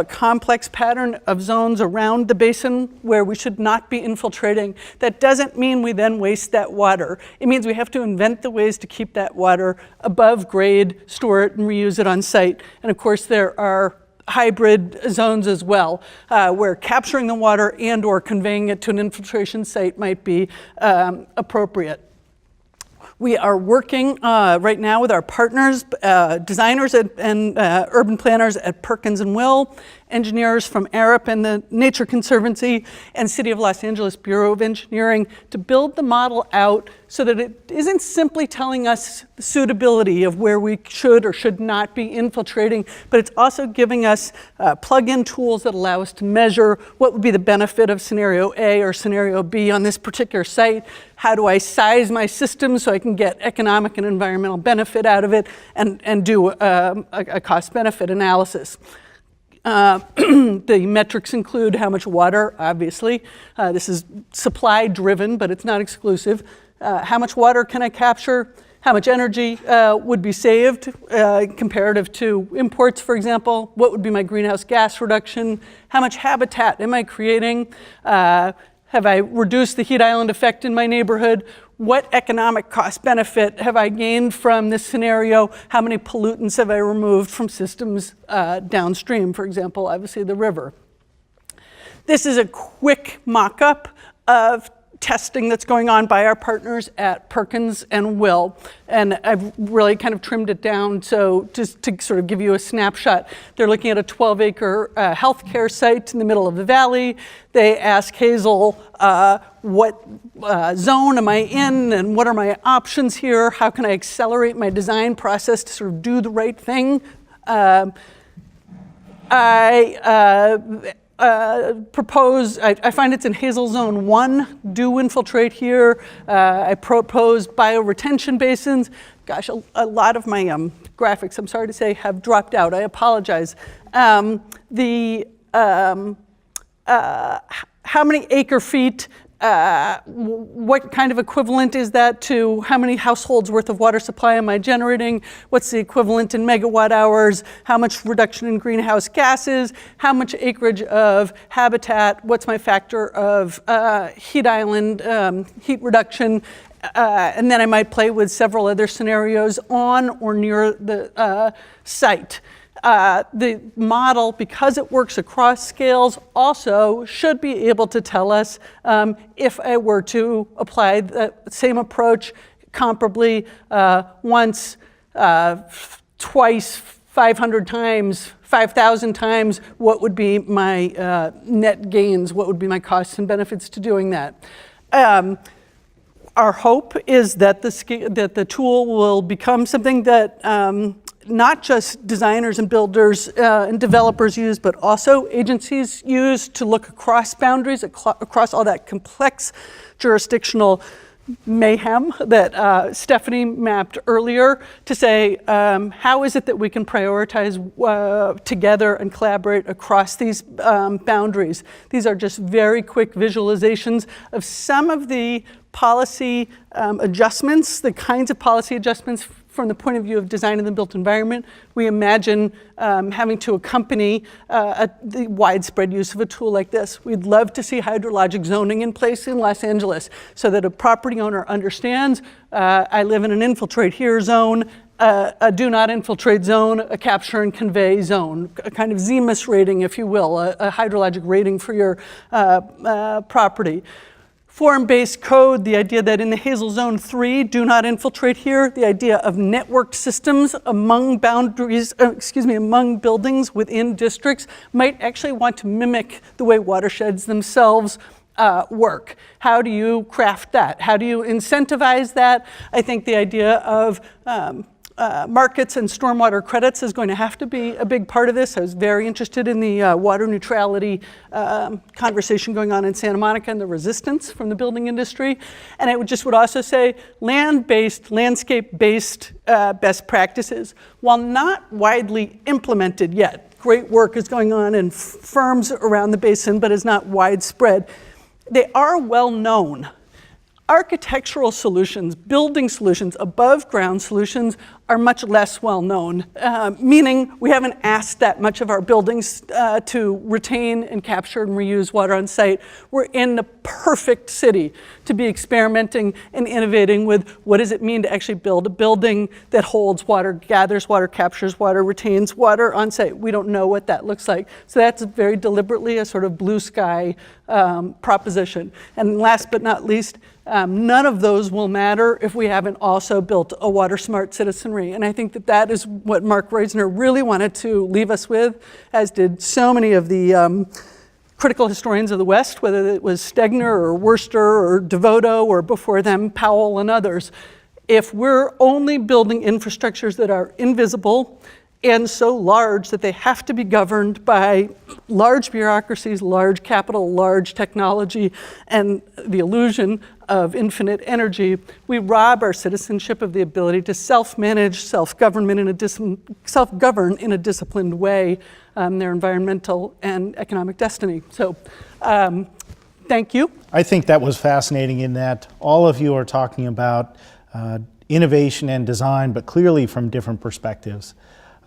complex pattern of zones around the basin where we should not be infiltrating. That doesn't mean we then waste that water. It means we have to invent the ways to keep that water above grade, store it, and reuse it on site. And of course, there are hybrid zones as well, where capturing the water and or conveying it to an infiltration site might be appropriate. We are working right now with our partners, designers and urban planners at Perkins & Will, engineers from Arid and the Nature Conservancy, and City of Los Angeles Bureau of Engineering to build the model out so that it isn't simply telling us the suitability of where we should or should not be infiltrating, but it's also giving us plug-in tools that allow us to measure what would be the benefit of scenario A or scenario B on this particular site. How do I size my system so I can get economic and environmental benefit out of it, and do a cost-benefit analysis. The metrics include how much water, obviously. This is supply driven, but it's not exclusive. How much water can I capture? How much energy would be saved comparative to imports, for example? What would be my greenhouse gas reduction? How much habitat am I creating? Have I reduced the heat island effect in my neighborhood? What economic cost benefit have I gained from this scenario? How many pollutants have I removed from systems downstream, for example, obviously the river? This is a quick mock-up of testing that's going on by our partners at Perkins and Will. And I've really kind of trimmed it down so just to sort of give you a snapshot. They're looking at a 12-acre healthcare site in the middle of the valley. They ask Hazel, what zone am I in and what are my options here? How can I accelerate my design process to sort of do the right thing? Propose, I find it's in Hazel Zone 1, do infiltrate here. I propose bioretention basins. Gosh, a lot of my graphics, I'm sorry to say, have dropped out. I apologize. How many acre feet? What kind of equivalent is that to how many households worth of water supply am I generating? What's the equivalent in megawatt hours? How much reduction in greenhouse gases? How much acreage of habitat? What's my factor of heat island heat reduction? And then I might play with several other scenarios on or near the site. The model, because it works across scales, also should be able to tell us if I were to apply the same approach comparably once, twice, 500 times, 5,000 times, what would be my net gains, what would be my costs and benefits to doing that. Our hope is that the tool will become something that not just designers and builders and developers use, but also agencies use to look across boundaries, across all that complex jurisdictional mayhem that Stephanie mapped earlier, to say, how is it that we can prioritize together and collaborate across these boundaries? These are just very quick visualizations of some of the policy adjustments, the kinds of policy adjustments from the point of view of design in the built environment. We imagine having to accompany the widespread use of a tool like this. We'd love to see hydrologic zoning in place in Los Angeles so that a property owner understands, I live in an infiltrate here zone, a do not infiltrate zone, a capture and convey zone, a kind of ZEMIS rating, if you will, a hydrologic rating for your property. Form-based code, the idea that in the Hazel Zone 3, do not infiltrate here, the idea of networked systems among boundaries, among buildings within districts might actually want to mimic the way watersheds themselves work. How do you craft that? How do you incentivize that? I think the idea of markets and stormwater credits is going to have to be a big part of this. I was very interested in the water neutrality conversation going on in Santa Monica and the resistance from the building industry. And I would also say land-based, landscape-based best practices, while not widely implemented yet. Great work is going on in firms around the basin, but is not widespread. They are well known. Architectural solutions, building solutions, above ground solutions are much less well known, meaning we haven't asked that much of our buildings to retain and capture and reuse water on site. We're in the perfect city to be experimenting and innovating with what does it mean to actually build a building that holds water, gathers water, captures water, retains water on site. We don't know what that looks like. So that's very deliberately a sort of blue sky proposition. And last but not least, none of those will matter if we haven't also built a water smart citizenry. And I think that is what Marc Reisner really wanted to leave us with, as did so many of the critical historians of the West, whether it was Stegner or Worcester or Devoto or before them Powell and others. If we're only building infrastructures that are invisible and so large that they have to be governed by large bureaucracies, large capital, large technology, and the illusion of infinite energy, we rob our citizenship of the ability to self-manage, self-govern in a disciplined way their environmental and economic destiny. So, thank you. I think that was fascinating in that all of you are talking about innovation and design, but clearly from different perspectives.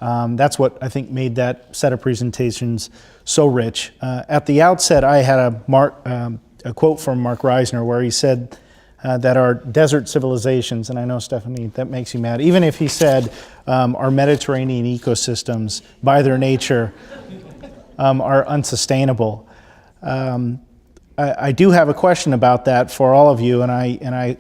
That's what I think made that set of presentations so rich. At the outset, I had a a quote from Marc Reisner where he said that our desert civilizations, and I know, Stephanie, that makes you mad, even if he said our Mediterranean ecosystems, by their nature, are unsustainable. I do have a question about that for all of you, and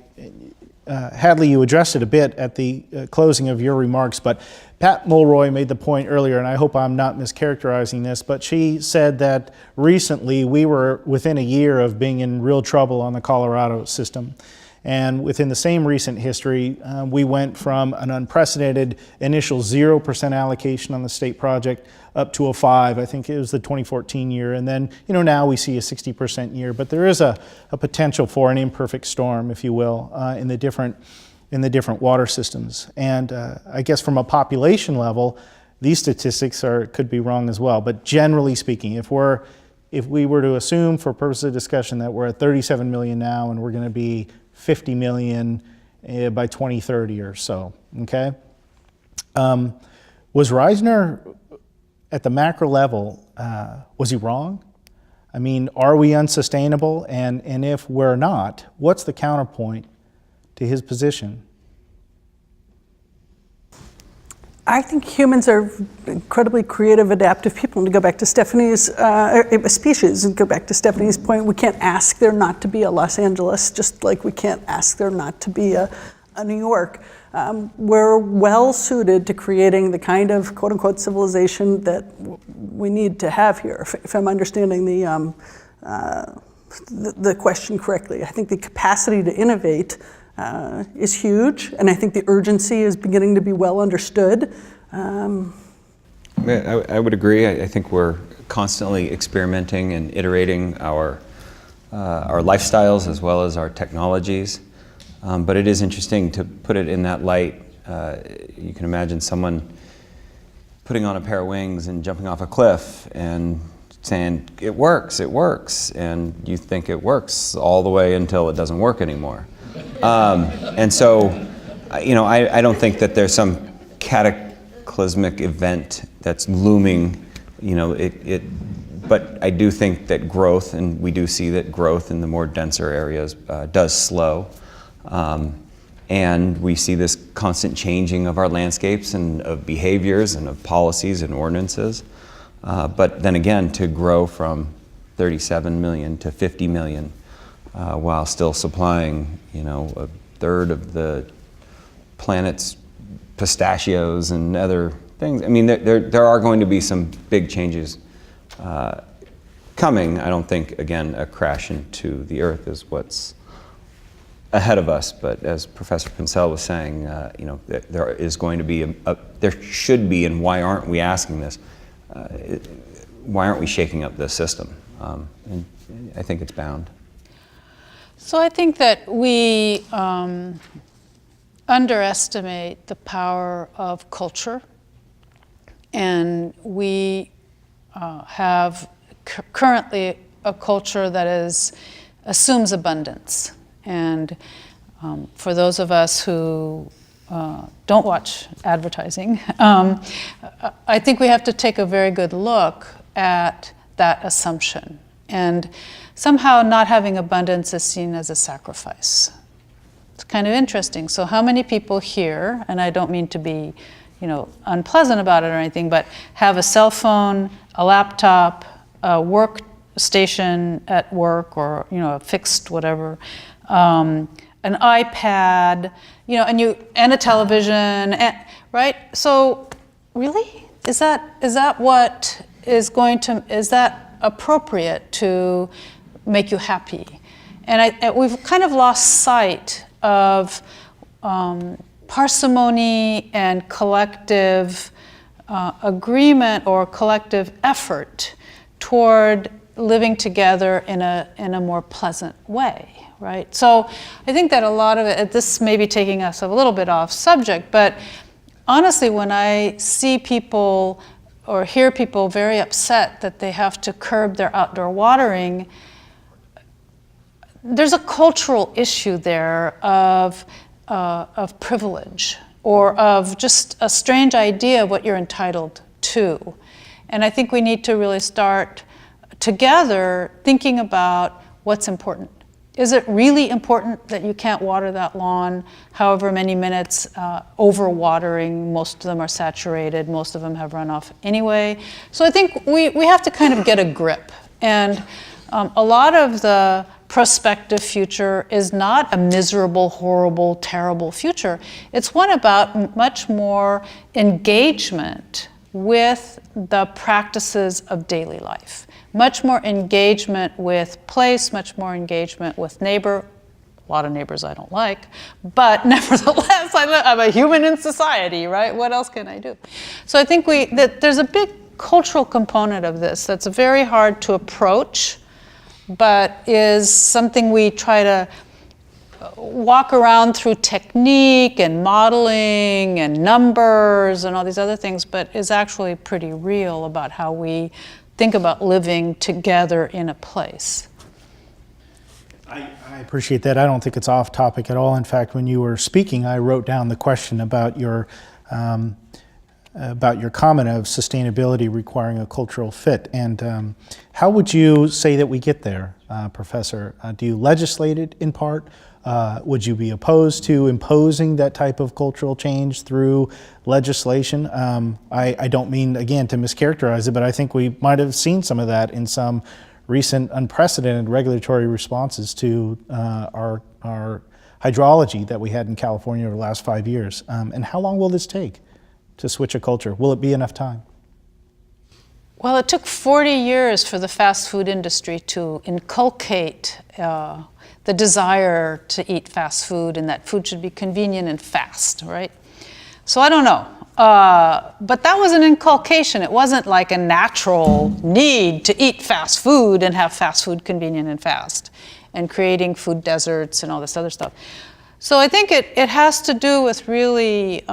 Hadley, you addressed it a bit at the closing of your remarks, but Pat Mulroy made the point earlier, and I hope I'm not mischaracterizing this, but she said that recently we were within a year of being in real trouble on the Colorado system. And within the same recent history, we went from an unprecedented initial 0% allocation on the state project up to a 5%. I think it was the 2014 year. And then, now we see a 60% year. But there is a potential for an imperfect storm, if you will, in the different water systems. And I guess from a population level, these statistics could be wrong as well. But generally speaking, if we were to assume for purposes of discussion that we're at 37 million now and we're going to be 50 million by 2030 or so, okay? Was Reisner, at the macro level, was he wrong? I mean, are we unsustainable? And if we're not, what's the counterpoint to his position? I think humans are incredibly creative, adaptive people. And to go back to Stephanie's species, and go back to Stephanie's point, we can't ask there not to be a Los Angeles, just like we can't ask there not to be a New York. We're well suited to creating the kind of quote unquote civilization that we need to have here, if I'm understanding the question correctly. I think the capacity to innovate is huge, and I think the urgency is beginning to be well understood. I would agree. I think we're constantly experimenting and iterating our lifestyles as well as our technologies. But it is interesting to put it in that light. You can imagine someone putting on a pair of wings and jumping off a cliff and saying, it works, and you think it works all the way until it doesn't work anymore. And so, I don't think that there's some cataclysmic event that's looming, but I do think that growth, and we do see that growth in the more denser areas does slow. And we see this constant changing of our landscapes and of behaviors and of policies and ordinances. But then again, to grow from 37 million to 50 million, while still supplying, a third of the planet's pistachios and other things. I mean, there are going to be some big changes coming. I don't think, again, a crash into the earth is what's ahead of us. But as Professor Pincetl was saying, there is going to be there should be, and why aren't we asking this? Why aren't we shaking up this system? And I think it's bound. So I think that we underestimate the power of culture, and we have currently a culture that assumes abundance. And for those of us who don't watch advertising, I think we have to take a very good look at that assumption. And somehow not having abundance is seen as a sacrifice. It's kind of interesting. So how many people here, and I don't mean to be, unpleasant about it or anything, but have a cell phone, a laptop, a workstation at work, or a fixed whatever, an iPad, and a television, right? So really, is that what is that appropriate to make you happy? And we've kind of lost sight of parsimony and collective agreement or collective effort toward living together in a more pleasant way, right? So I think that a lot of it, this may be taking us a little bit off subject, but honestly, when I see people or hear people very upset that they have to curb their outdoor watering, there's a cultural issue there of privilege, or of just a strange idea of what you're entitled to. And I think we need to really start together thinking about what's important. Is it really important that you can't water that lawn however many minutes? Overwatering, most of them are saturated, most of them have runoff anyway. So I think we have to kind of get a grip. And a lot of the prospective future is not a miserable, horrible, terrible future. It's one about much more engagement with the practices of daily life. Much more engagement with place, much more engagement with neighbor. A lot of neighbors I don't like, but nevertheless, I'm a human in society, right? What else can I do? So I think that there's a big cultural component of this that's very hard to approach, but is something we try to walk around through technique and modeling and numbers and all these other things, but is actually pretty real about how we think about living together in a place. I appreciate that. I don't think it's off topic at all. In fact, when you were speaking, I wrote down the question about your comment of sustainability requiring a cultural fit. And how would you say that we get there, Professor? Do you legislate it in part? Would you be opposed to imposing that type of cultural change through legislation? I don't mean, again, to mischaracterize it, but I think we might have seen some of that in some recent unprecedented regulatory responses to our hydrology that we had in California over the last 5 years. And how long will this take to switch a culture? Will it be enough time? Well, it took 40 years for the fast food industry to inculcate the desire to eat fast food and that food should be convenient and fast, right? So I don't know. But that was an inculcation. It wasn't like a natural need to eat fast food and have fast food convenient and fast, and creating food deserts and all this other stuff. So I think it has to do with really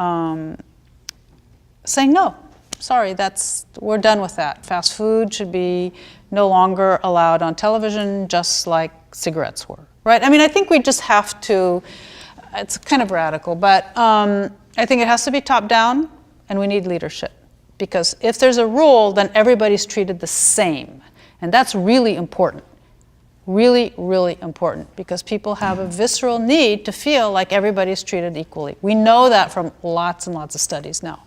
saying, no, sorry, we're done with that. Fast food should be no longer allowed on television, just like cigarettes were, right? I mean, I think we just have to, it's kind of radical, but I think it has to be top down, and we need leadership. Because if there's a rule, then everybody's treated the same. And that's really important. Really, really important, because people have a visceral need to feel like everybody's treated equally. We know that from lots and lots of studies now.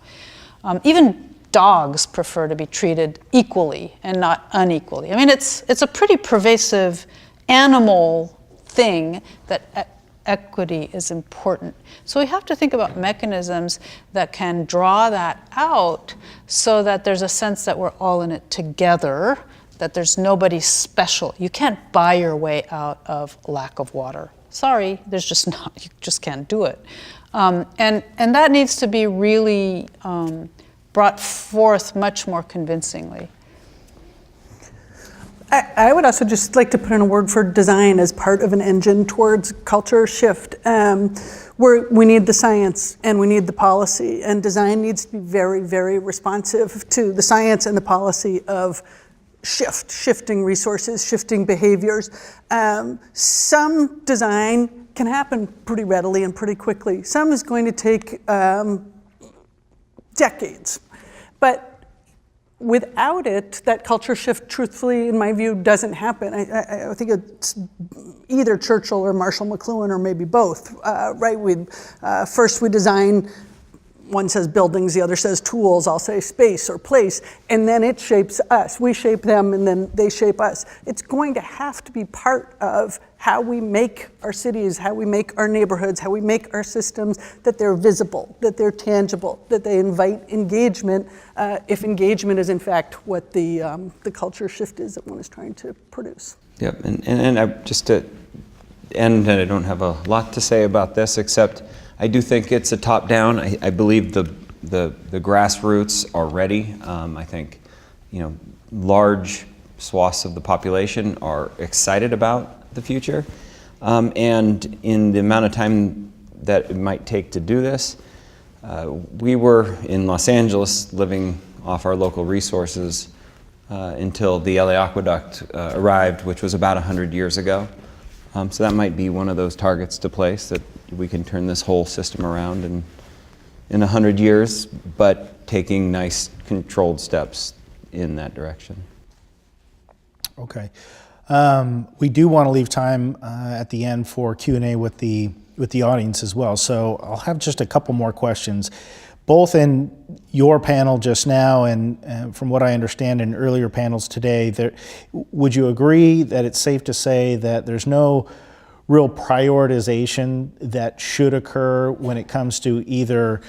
Even dogs prefer to be treated equally and not unequally. I mean, it's a pretty pervasive animal thing that equity is important. So we have to think about mechanisms that can draw that out so that there's a sense that we're all in it together, that there's nobody special. You can't buy your way out of lack of water. Sorry, there's just not, you just can't do it. And that needs to be really brought forth much more convincingly. I would also just like to put in a word for design as part of an engine towards culture shift. We need the science and we need the policy, and design needs to be very, very responsive to the science and the policy of shifting resources, shifting behaviors. Some design can happen pretty readily and pretty quickly. Some is going to take decades. But without it, that culture shift, truthfully, in my view, doesn't happen. I think it's either Churchill or Marshall McLuhan, or maybe both, right? First we design, one says buildings, the other says tools, I'll say space or place, and then it shapes us. We shape them, and then they shape us. It's going to have to be part of how we make our cities, how we make our neighborhoods, how we make our systems, that they're visible, that they're tangible, that they invite engagement, if engagement is in fact what the culture shift is that one is trying to produce. Yep, and I, just to end, and I don't have a lot to say about this, except I do think it's a top-down. I believe the grassroots are ready. I think, large swaths of the population are excited about the future, and in the amount of time that it might take to do this, we were in Los Angeles living off our local resources until the LA Aqueduct arrived, which was about 100 years ago. So that might be one of those targets to place, that we can turn this whole system around in 100 years, but taking nice controlled steps in that direction. Okay. We do want to leave time at the end for Q&A with the audience as well. So I'll have just a couple more questions, both in your panel just now and from what I understand in earlier panels today. Would you agree that it's safe to say that there's no real prioritization that should occur when it comes to either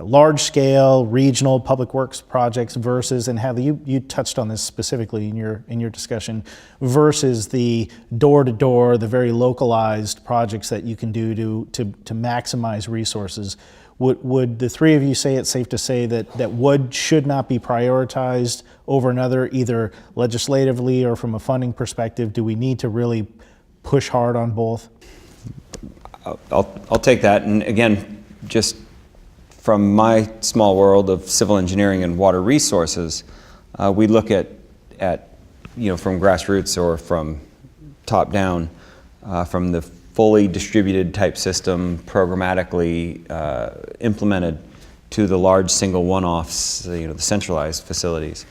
large-scale regional public works projects versus, and Hadley, you touched on this specifically in your discussion, versus the door-to-door, the very localized projects that you can do to maximize resources? Would the three of you say it's safe to say that wood should not be prioritized over another, either legislatively or from a funding perspective? Do we need to really push hard on both? I'll take that. And again, just from my small world of civil engineering and water resources, we look at from grassroots or from top down, from the fully distributed type system, programmatically implemented, to the large single one-offs, the centralized facilities.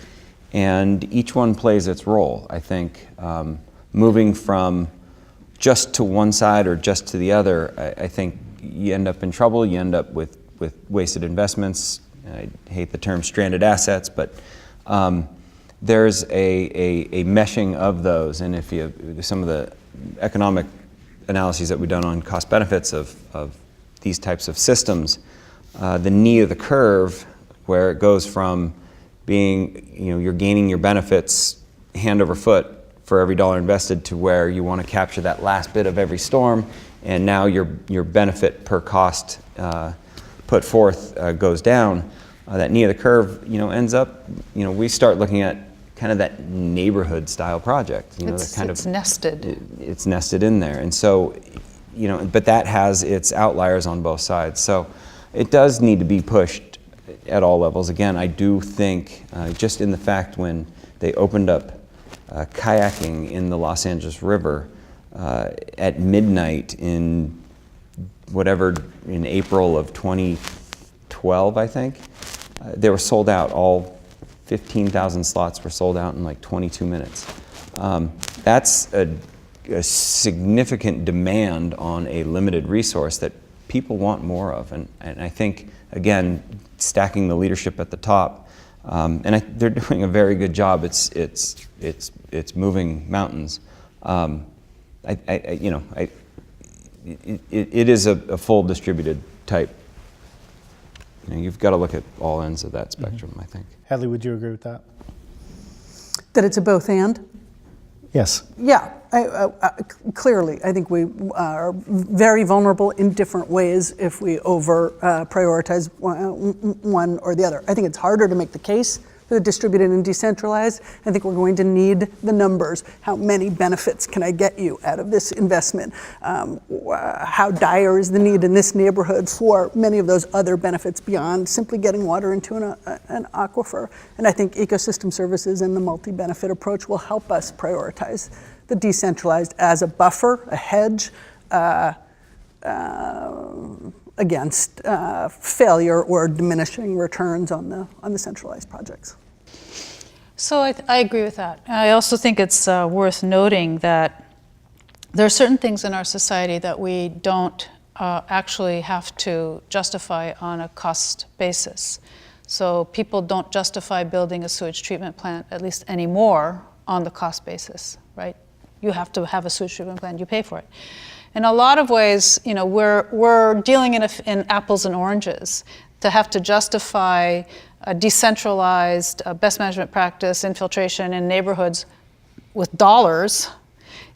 And each one plays its role. I think moving from just to one side or just to the other, I think you end up in trouble. You end up with wasted investments. I hate the term stranded assets, but there's a meshing of those. And if some of the economic analyses that we've done on cost benefits of these types of systems, the knee of the curve, where it goes from being, you're gaining your benefits hand over foot for every dollar invested, to where you want to capture that last bit of every storm, and now your benefit per cost put forth goes down. That knee of the curve, ends up, we start looking at kind of that neighborhood style project. It's nested. It's nested in there, and so, but that has its outliers on both sides. So it does need to be pushed at all levels. Again, I do think just in the fact when they opened up kayaking in the Los Angeles River at midnight in April of 2012, I think, they were sold out. All 15,000 slots were sold out in like 22 minutes. That's a significant demand on a limited resource that people want more of. And I think, again, stacking the leadership at the top, they're doing a very good job. It's moving mountains. It is a full distributed type. You've got to look at all ends of that spectrum, I think. Hadley, would you agree with that? That it's a both and? Yes. Yeah, clearly. I think we are very vulnerable in different ways if we prioritize one or the other. I think it's harder to make the case for the distributed and decentralized. I think we're going to need the numbers. How many benefits can I get you out of this investment? How dire is the need in this neighborhood for many of those other benefits beyond simply getting water into an aquifer? And I think ecosystem services and the multi-benefit approach will help us prioritize the decentralized as a buffer, a hedge, against failure or diminishing returns on the centralized projects. So I agree with that. I also think it's worth noting that there are certain things in our society that we don't actually have to justify on a cost basis. So people don't justify building a sewage treatment plant, at least anymore, on the cost basis, right? You have to have a sewage treatment plant, you pay for it. In a lot of ways, we're dealing in apples and oranges. To have to justify a decentralized best management practice, infiltration in neighborhoods with dollars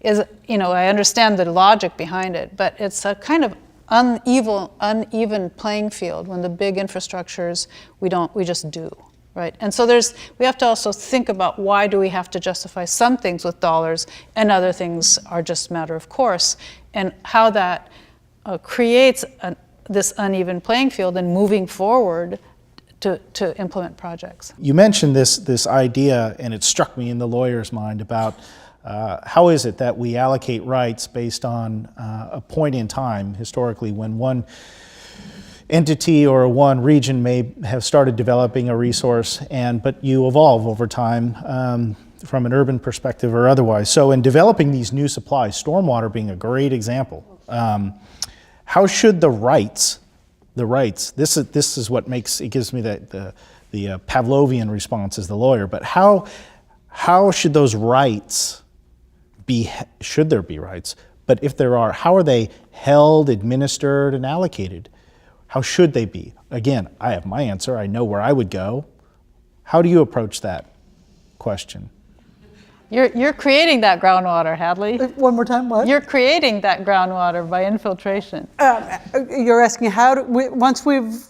is, I understand the logic behind it, but it's a kind of uneven playing field when the big infrastructures we just do. Right, and so we have to also think about why do we have to justify some things with dollars and other things are just matter of course, and how that creates this uneven playing field and moving forward to implement projects. You mentioned this idea, and it struck me in the lawyer's mind about how is it that we allocate rights based on a point in time historically when one entity or one region may have started developing a resource, but you evolve over time. from an urban perspective or otherwise. So in developing these new supplies, stormwater being a great example, how should the rights, this is what makes, it gives me the Pavlovian response as the lawyer, but how should those rights be, should there be rights, but if there are, how are they held, administered, and allocated? How should they be? Again, I have my answer, I know where I would go. How do you approach that question? You're creating that groundwater, Hadley. One more time, what? You're creating that groundwater by infiltration. You're asking once we've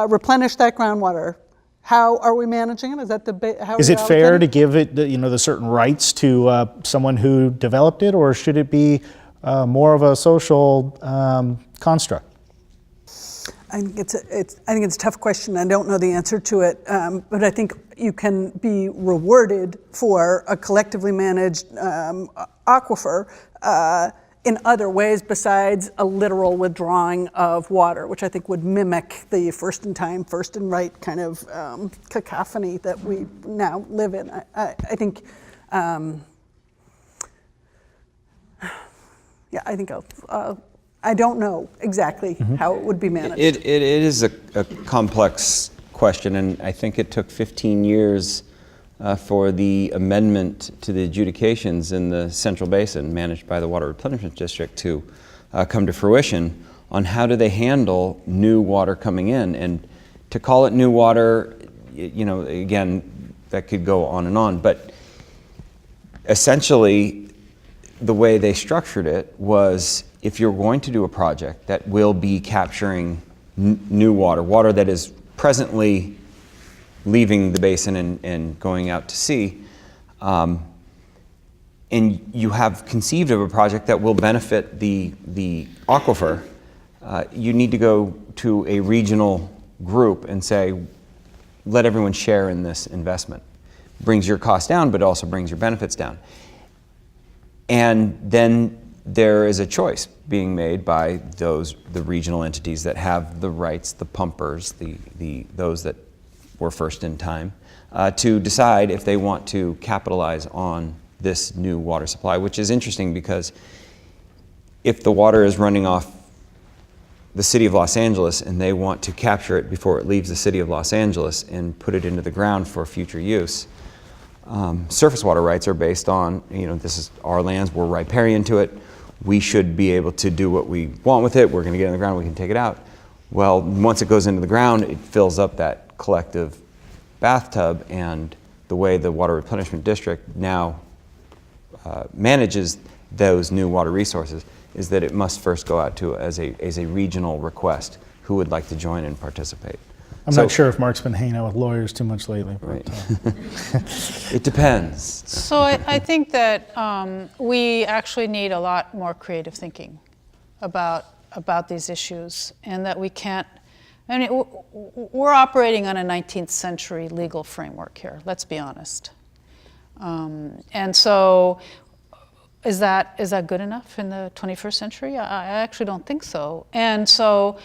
replenished that groundwater, how are we managing it? Is that how Is are it we fair allocating? to give it the certain rights to someone who developed it, or should it be more of a social construct? I think it's a tough question. I don't know the answer to it, but I think you can be rewarded for a collectively managed aquifer in other ways besides a literal withdrawing of water, which I think would mimic the first in time, first and right kind of cacophony that we now live in. I think, I think I don't know exactly how it would be managed. It is a complex question, and I think it took 15 years for the amendment to the adjudications in the Central Basin managed by the Water Replenishment District to come to fruition on how do they handle new water coming in. And to call it new water, again, that could go on and on, but essentially the way they structured it was, if you're going to do a project that will be capturing new water that is presently leaving the basin and going out to sea, and you have conceived of a project that will benefit the aquifer, you need to go to a regional group and say, let everyone share in this investment. Brings your cost down, but also brings your benefits down. And then there is a choice being made by the regional entities that have the rights, the pumpers, those that were first in time, to decide if they want to capitalize on this new water supply, which is interesting because if the water is running off the city of Los Angeles and they want to capture it before it leaves the city of Los Angeles and put it into the ground for future use, surface water rights are based on, this is our lands, we're riparian to it, we should be able to do what we want with it, we're going to get in the ground, we can take it out. Well, once it goes into the ground, it fills up that collective bathtub, and the way the Water Replenishment District now manages those new water resources is that it must first go out to as a regional request who would like to join and participate. I'm not sure if Marc's been hanging out with lawyers too much lately. Right. It depends. So I think that we actually need a lot more creative thinking about these issues, and that we can't, we're operating on a 19th century legal framework here, let's be honest. And so is that good enough in the 21st century? I actually don't think so. And so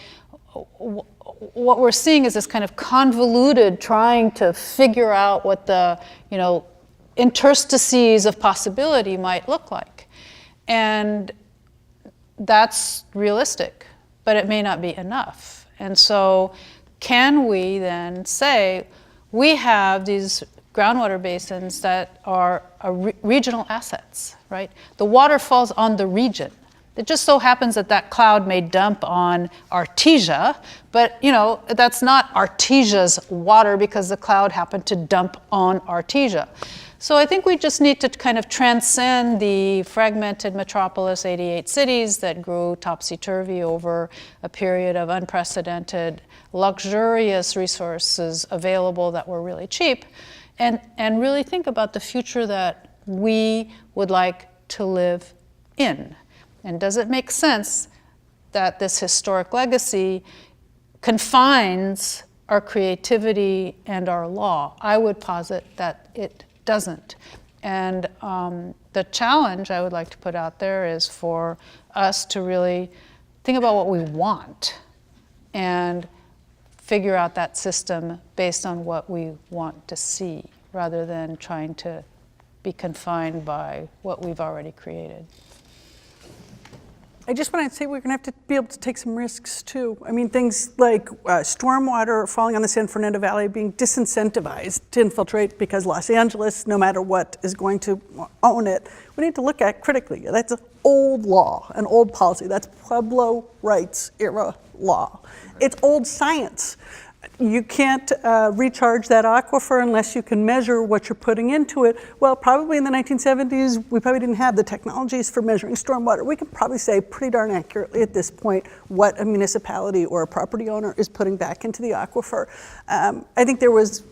what we're seeing is this kind of convoluted trying to figure out what the interstices of possibility might look like. And that's realistic, but it may not be enough. And so can we then say, we have these groundwater basins that are regional assets, right? The water falls on the region. It just so happens that cloud may dump on Artesia, but that's not Artesia's water because the cloud happened to dump on Artesia. So I think we just need to kind of transcend the fragmented metropolis, 88 cities that grew topsy-turvy over a period of unprecedented, luxurious resources available that were really cheap, and really think about the future that we would like to live in. And does it make sense that this historic legacy confines our creativity and our law? I would posit that it doesn't. And the challenge I would like to put out there is for us to really think about what we want and figure out that system based on what we want to see, rather than trying to be confined by what we've already created. I just want to say we're going to have to be able to take some risks too. I mean, things like stormwater falling on the San Fernando Valley being disincentivized to infiltrate because Los Angeles, no matter what, is going to own it. We need to look at critically. That's an old law, an old policy. That's Pueblo rights era law. It's old science. You can't recharge that aquifer unless you can measure what you're putting into it. Well, probably in the 1970s, we probably didn't have the technologies for measuring stormwater. We can probably say pretty darn accurately at this point what a municipality or a property owner is putting back into the aquifer. I think there was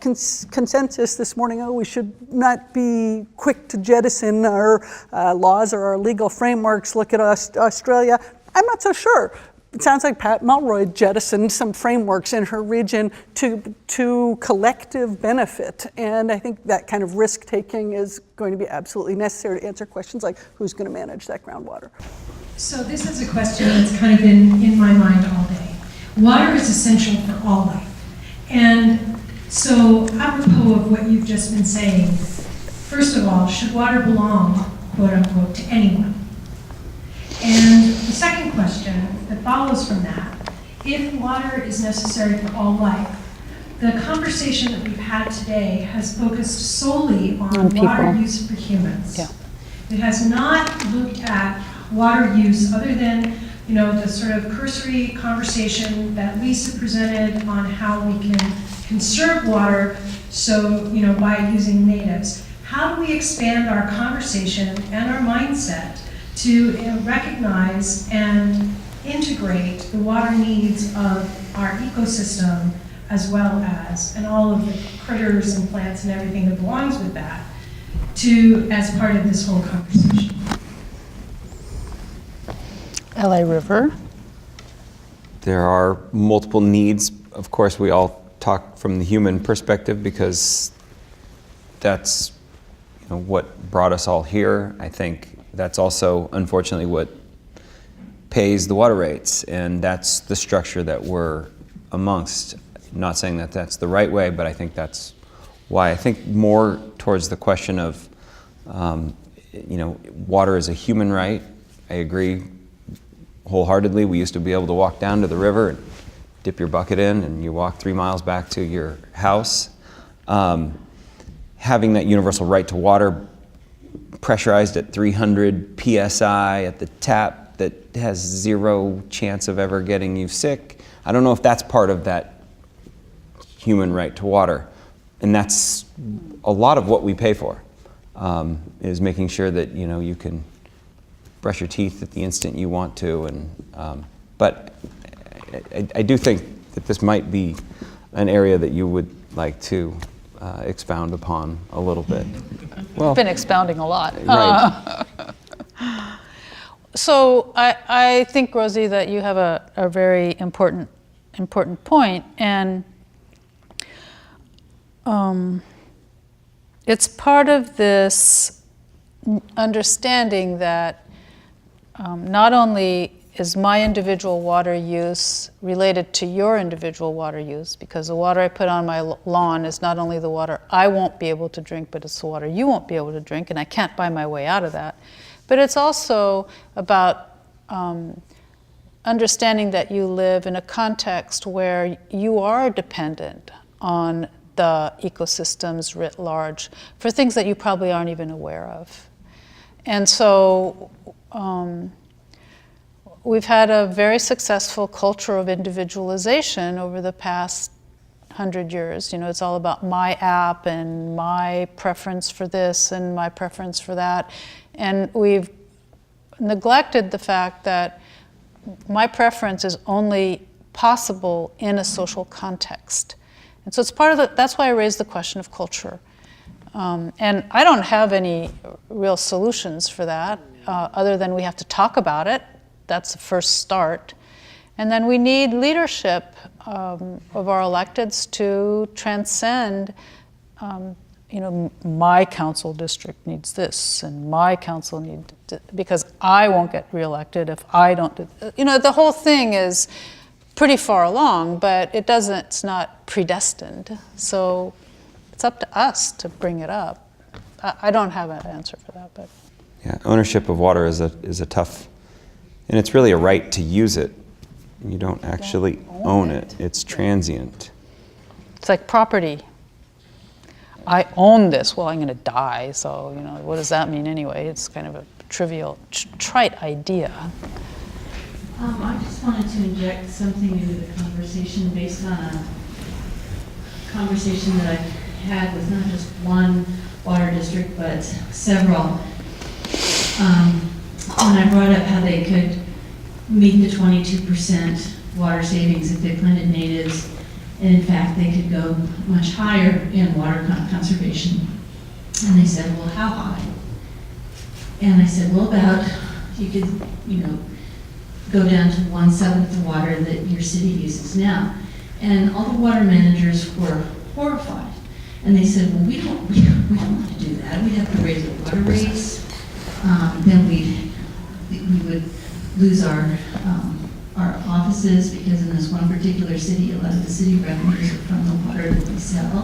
consensus this morning, we should not be quick to jettison our laws or our legal frameworks. Look at Australia. I'm not so sure. It sounds like Pat Mulroy jettisoned some frameworks in her region to collective benefit. And I think that kind of risk-taking is going to be absolutely necessary to answer questions like who's going to manage that groundwater. So this is a question that's kind of been in my mind all day. Water is essential for all life. And so apropos of what you've just been saying, first of all, should water belong, quote unquote, to anyone? And the second question that follows from that, if water is necessary for all life, the conversation that we've had today has focused solely on water use for humans. Yeah. It has not looked at water use other than, the sort of cursory conversation that Lisa presented on how we can conserve water, so, by using natives. How do we expand our conversation and our mindset to recognize and integrate the water needs of our ecosystem as well as, and all of the critters and plants and everything that belongs with that, as part of this whole conversation? LA River. There are multiple needs. Of course, we all talk from the human perspective because that's what brought us all here. I think that's also, unfortunately, what pays the water rates, and that's the structure that we're amongst. I'm not saying that that's the right way, but I think that's why. I think more towards the question of, water is a human right. I agree wholeheartedly. We used to be able to walk down to the river and dip your bucket in, and you walk 3 miles back to your house. Having that universal right to water pressurized at 300 PSI at the tap that has zero chance of ever getting you sick. I don't know if that's part of that human right to water. And that's a lot of what we pay for, is making sure that you can brush your teeth at the instant you want to. And but I do think that this might be an area that you would like to expound upon a little bit. Well, I've been expounding a lot. Right. So I think, Rosie, that you have a very important point, and it's part of this understanding that not only is my individual water use related to your individual water use, because the water I put on my lawn is not only the water I won't be able to drink, but it's the water you won't be able to drink, and I can't buy my way out of that. But it's also about understanding that you live in a context where you are dependent on the ecosystems writ large for things that you probably aren't even aware of. And so we've had a very successful culture of individualization over the past 100 years. It's all about my app and my preference for this and my preference for that. And we've neglected the fact that my preference is only possible in a social context. And so it's part of that's why I raised the question of culture. And I don't have any real solutions for that, other than we have to talk about it. That's the first start. And then we need leadership of our electeds to transcend, my council district needs this, and my council needs, because I won't get reelected if I don't do, the whole thing is pretty far along, but it's not predestined. So it's up to us to bring it up. I don't have an answer for that, but. Yeah, ownership of water is a tough, and it's really a right to use it. You don't actually own it. It's transient. It's like property. I own this. Well, I'm going to die, so what does that mean anyway? It's kind of a trivial, trite idea. I just wanted to inject something into the conversation based on a conversation that I've had with not just one water district, but several. When I brought up how they could meet the 22% water savings if they planted natives, and in fact they could go much higher in water conservation. And they said, well, how high? And I said, well, you could, go down to 1/7 the water that your city uses now. And all the water managers were horrified. And they said, well, we don't want to do that. We'd have to raise the water rates. Then we would lose our offices, because in this one particular city, a lot of the city revenues are from the water that we sell.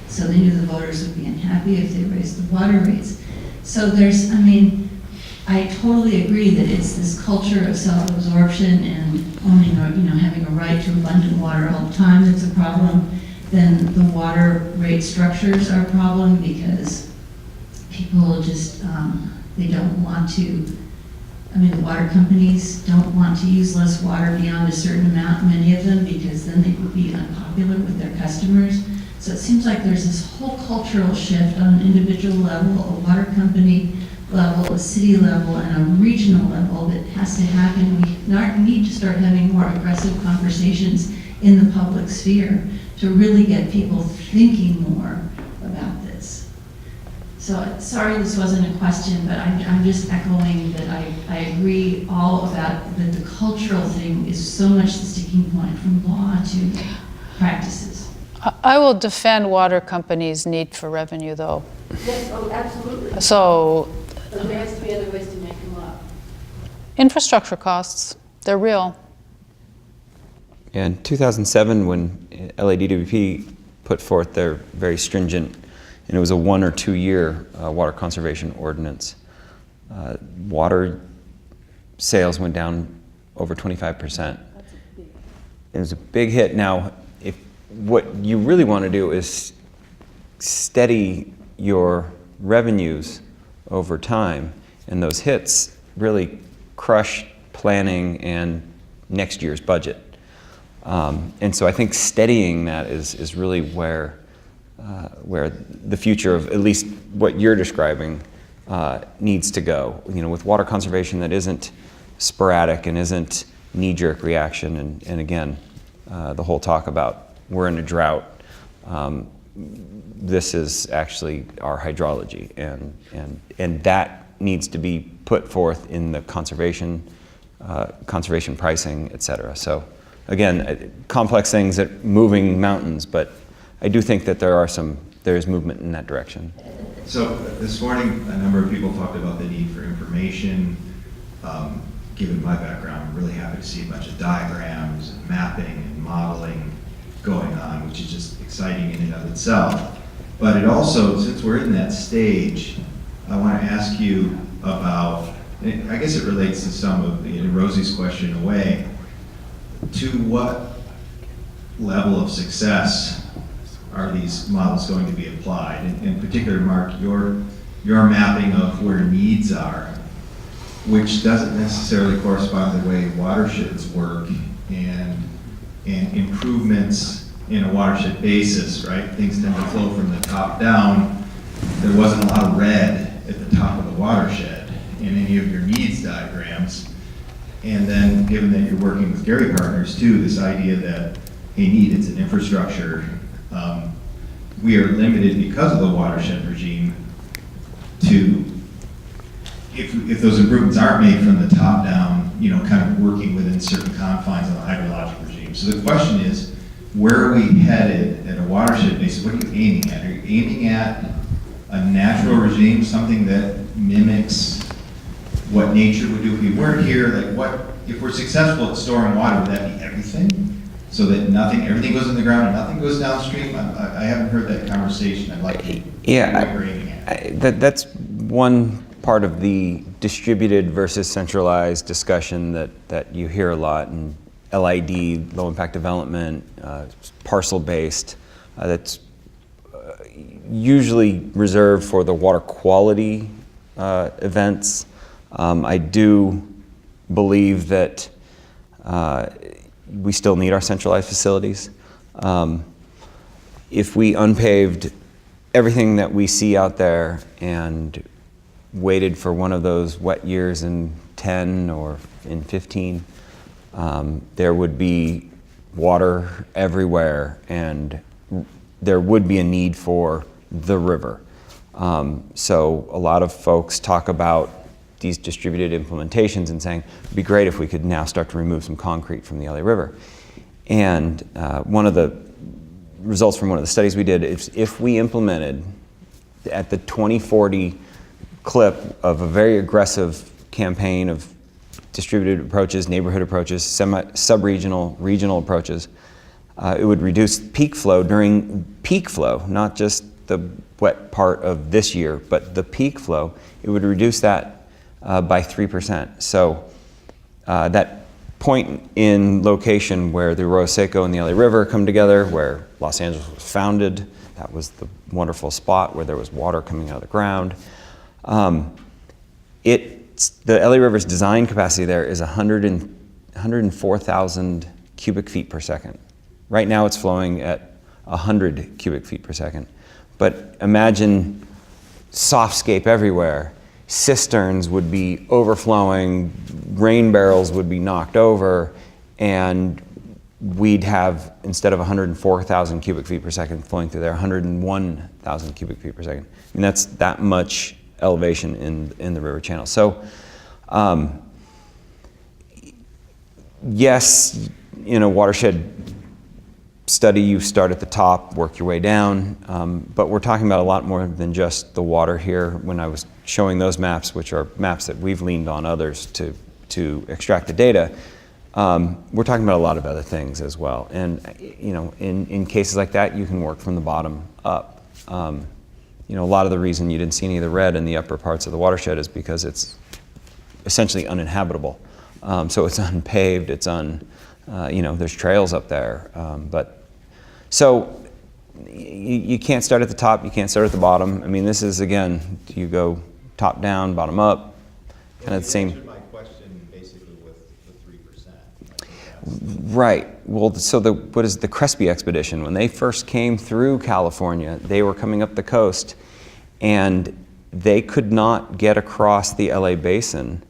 So they knew the voters would be unhappy if they raised the water rates. So I totally agree that it's this culture of self-absorption and owning or having a right to abundant water all the time that's a problem. Then the water rate structures are a problem, because people just they don't want to. The water companies don't want to use less water beyond a certain amount, many of them, because then they would be unpopular with their customers. So it seems like there's this whole cultural shift on an individual level, a water company level, a city level, and a regional level that has to happen. We need to start having more aggressive conversations in the public sphere to really get people thinking more about this. So sorry this wasn't a question, but I'm just echoing that I agree all about that the cultural thing is so much the sticking point from law to practices. I will defend water companies' need for revenue, though. Yes, oh, absolutely. So, But there has to be other ways to make them up. infrastructure costs, they're real. Yeah, in 2007, when LADWP put forth their very stringent, and it was a 1 or 2 year water conservation ordinance, water sales went down over 25%. It was a big hit. Now, if what you really want to do is steady your revenues over time, and those hits really crush planning and next year's budget. And so I think steadying that is really where the future of at least what you're describing needs to go. With water conservation that isn't sporadic and isn't knee-jerk reaction, and again, the whole talk about we're in a drought. This is actually our hydrology, and that needs to be put forth in the conservation pricing, et cetera. So again, complex things that moving mountains, but I do think that there is movement in that direction. So this morning, a number of people talked about the need for information. Given my background, I'm really happy to see a bunch of diagrams and mapping and modeling going on, which is just exciting in and of itself. But it also, since we're in that stage, I want to ask you about, I guess it relates to some of Rosie's question away, to what level of success are these models going to be applied? In particular, Marc, your mapping of where needs are, which doesn't necessarily correspond to the way watersheds work, and improvements in a watershed basis, right? Things tend to flow from the top down. There wasn't a lot of red at the top of the watershed in any of your needs diagrams. And then, given that you're working with Gary Partners too, this idea that, hey, it's an infrastructure. We are limited because of the watershed regime to, if those improvements aren't made from the top down, kind of working within certain confines of the hydrologic regime. So the question is, where are we headed at a watershed basis? What are you aiming at? Are you aiming at a natural regime, something that mimics what nature would do if we weren't here? Like, if we're successful at storing water, would that be everything? So that everything goes in the ground and nothing goes downstream? I haven't heard that conversation. I'd like to know what you're aiming at. That's one part of the distributed versus centralized discussion that you hear a lot in LID, low impact development, parcel based. That's usually reserved for the water quality events. I do believe that we still need our centralized facilities. If we unpaved everything that we see out there and waited for one of those wet years in 10 or in 15, there would be water everywhere and there would be a need for the river. So a lot of folks talk about these distributed implementations and saying, it'd be great if we could now start to remove some concrete from the LA River. And one of the results from one of the studies we did is if we implemented at the 2040 clip of a very aggressive campaign of distributed approaches, neighborhood approaches, sub-regional, regional approaches, it would reduce peak flow during peak flow, not just the wet part of this year, but the peak flow. It would reduce that by 3%. So that point in location where the Arroyo Seco and the LA River come together, where Los Angeles was founded, that was the wonderful spot where there was water coming out of the ground. The LA River's design capacity there is 104,000 cubic feet per second. Right now it's flowing at 100 cubic feet per second. But imagine softscape everywhere. Cisterns would be overflowing, rain barrels would be knocked over, and we'd have, instead of 104,000 cubic feet per second flowing through there, 101,000 cubic feet per second. I mean, that's that much elevation in the river channel. So, yes, in a watershed study, you start at the top, work your way down, but we're talking about a lot more than just the water here. When I was showing those maps, which are maps that we've leaned on others to extract the data, we're talking about a lot of other things as well. And in cases like that, you can work from the bottom up. A lot of the reason you didn't see any of the red in the upper parts of the watershed is because it's essentially uninhabitable. So it's unpaved, it's there's trails up there. So you can't start at the top, you can't start at the bottom. I mean, this is, again, you go top down, bottom up, kind of the same. You answered my question basically with the 3%. Right. Well, so what is the Crespi expedition? When they first came through California, they were coming up the coast, and they could not get across the LA basin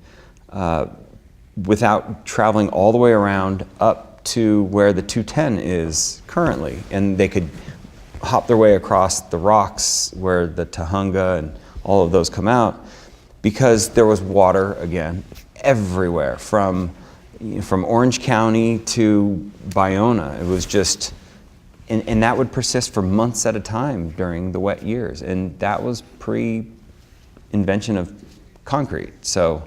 without traveling all the way around up to where the 210 is currently. And they could hop their way across the rocks where the Tujunga and all of those come out, because there was water, again, everywhere, from Orange County to Bayona. It was just, and that would persist for months at a time during the wet years. And that was pre-invention of concrete. So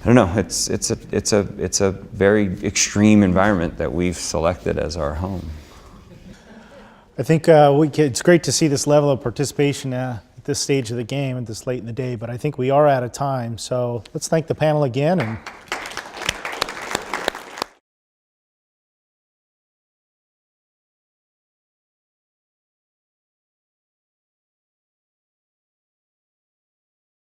I don't know, it's a very extreme environment that we've selected as our home. I think it's great to see this level of participation at this stage of the game, at this late in the day, but I think we are out of time. So let's thank the panel again and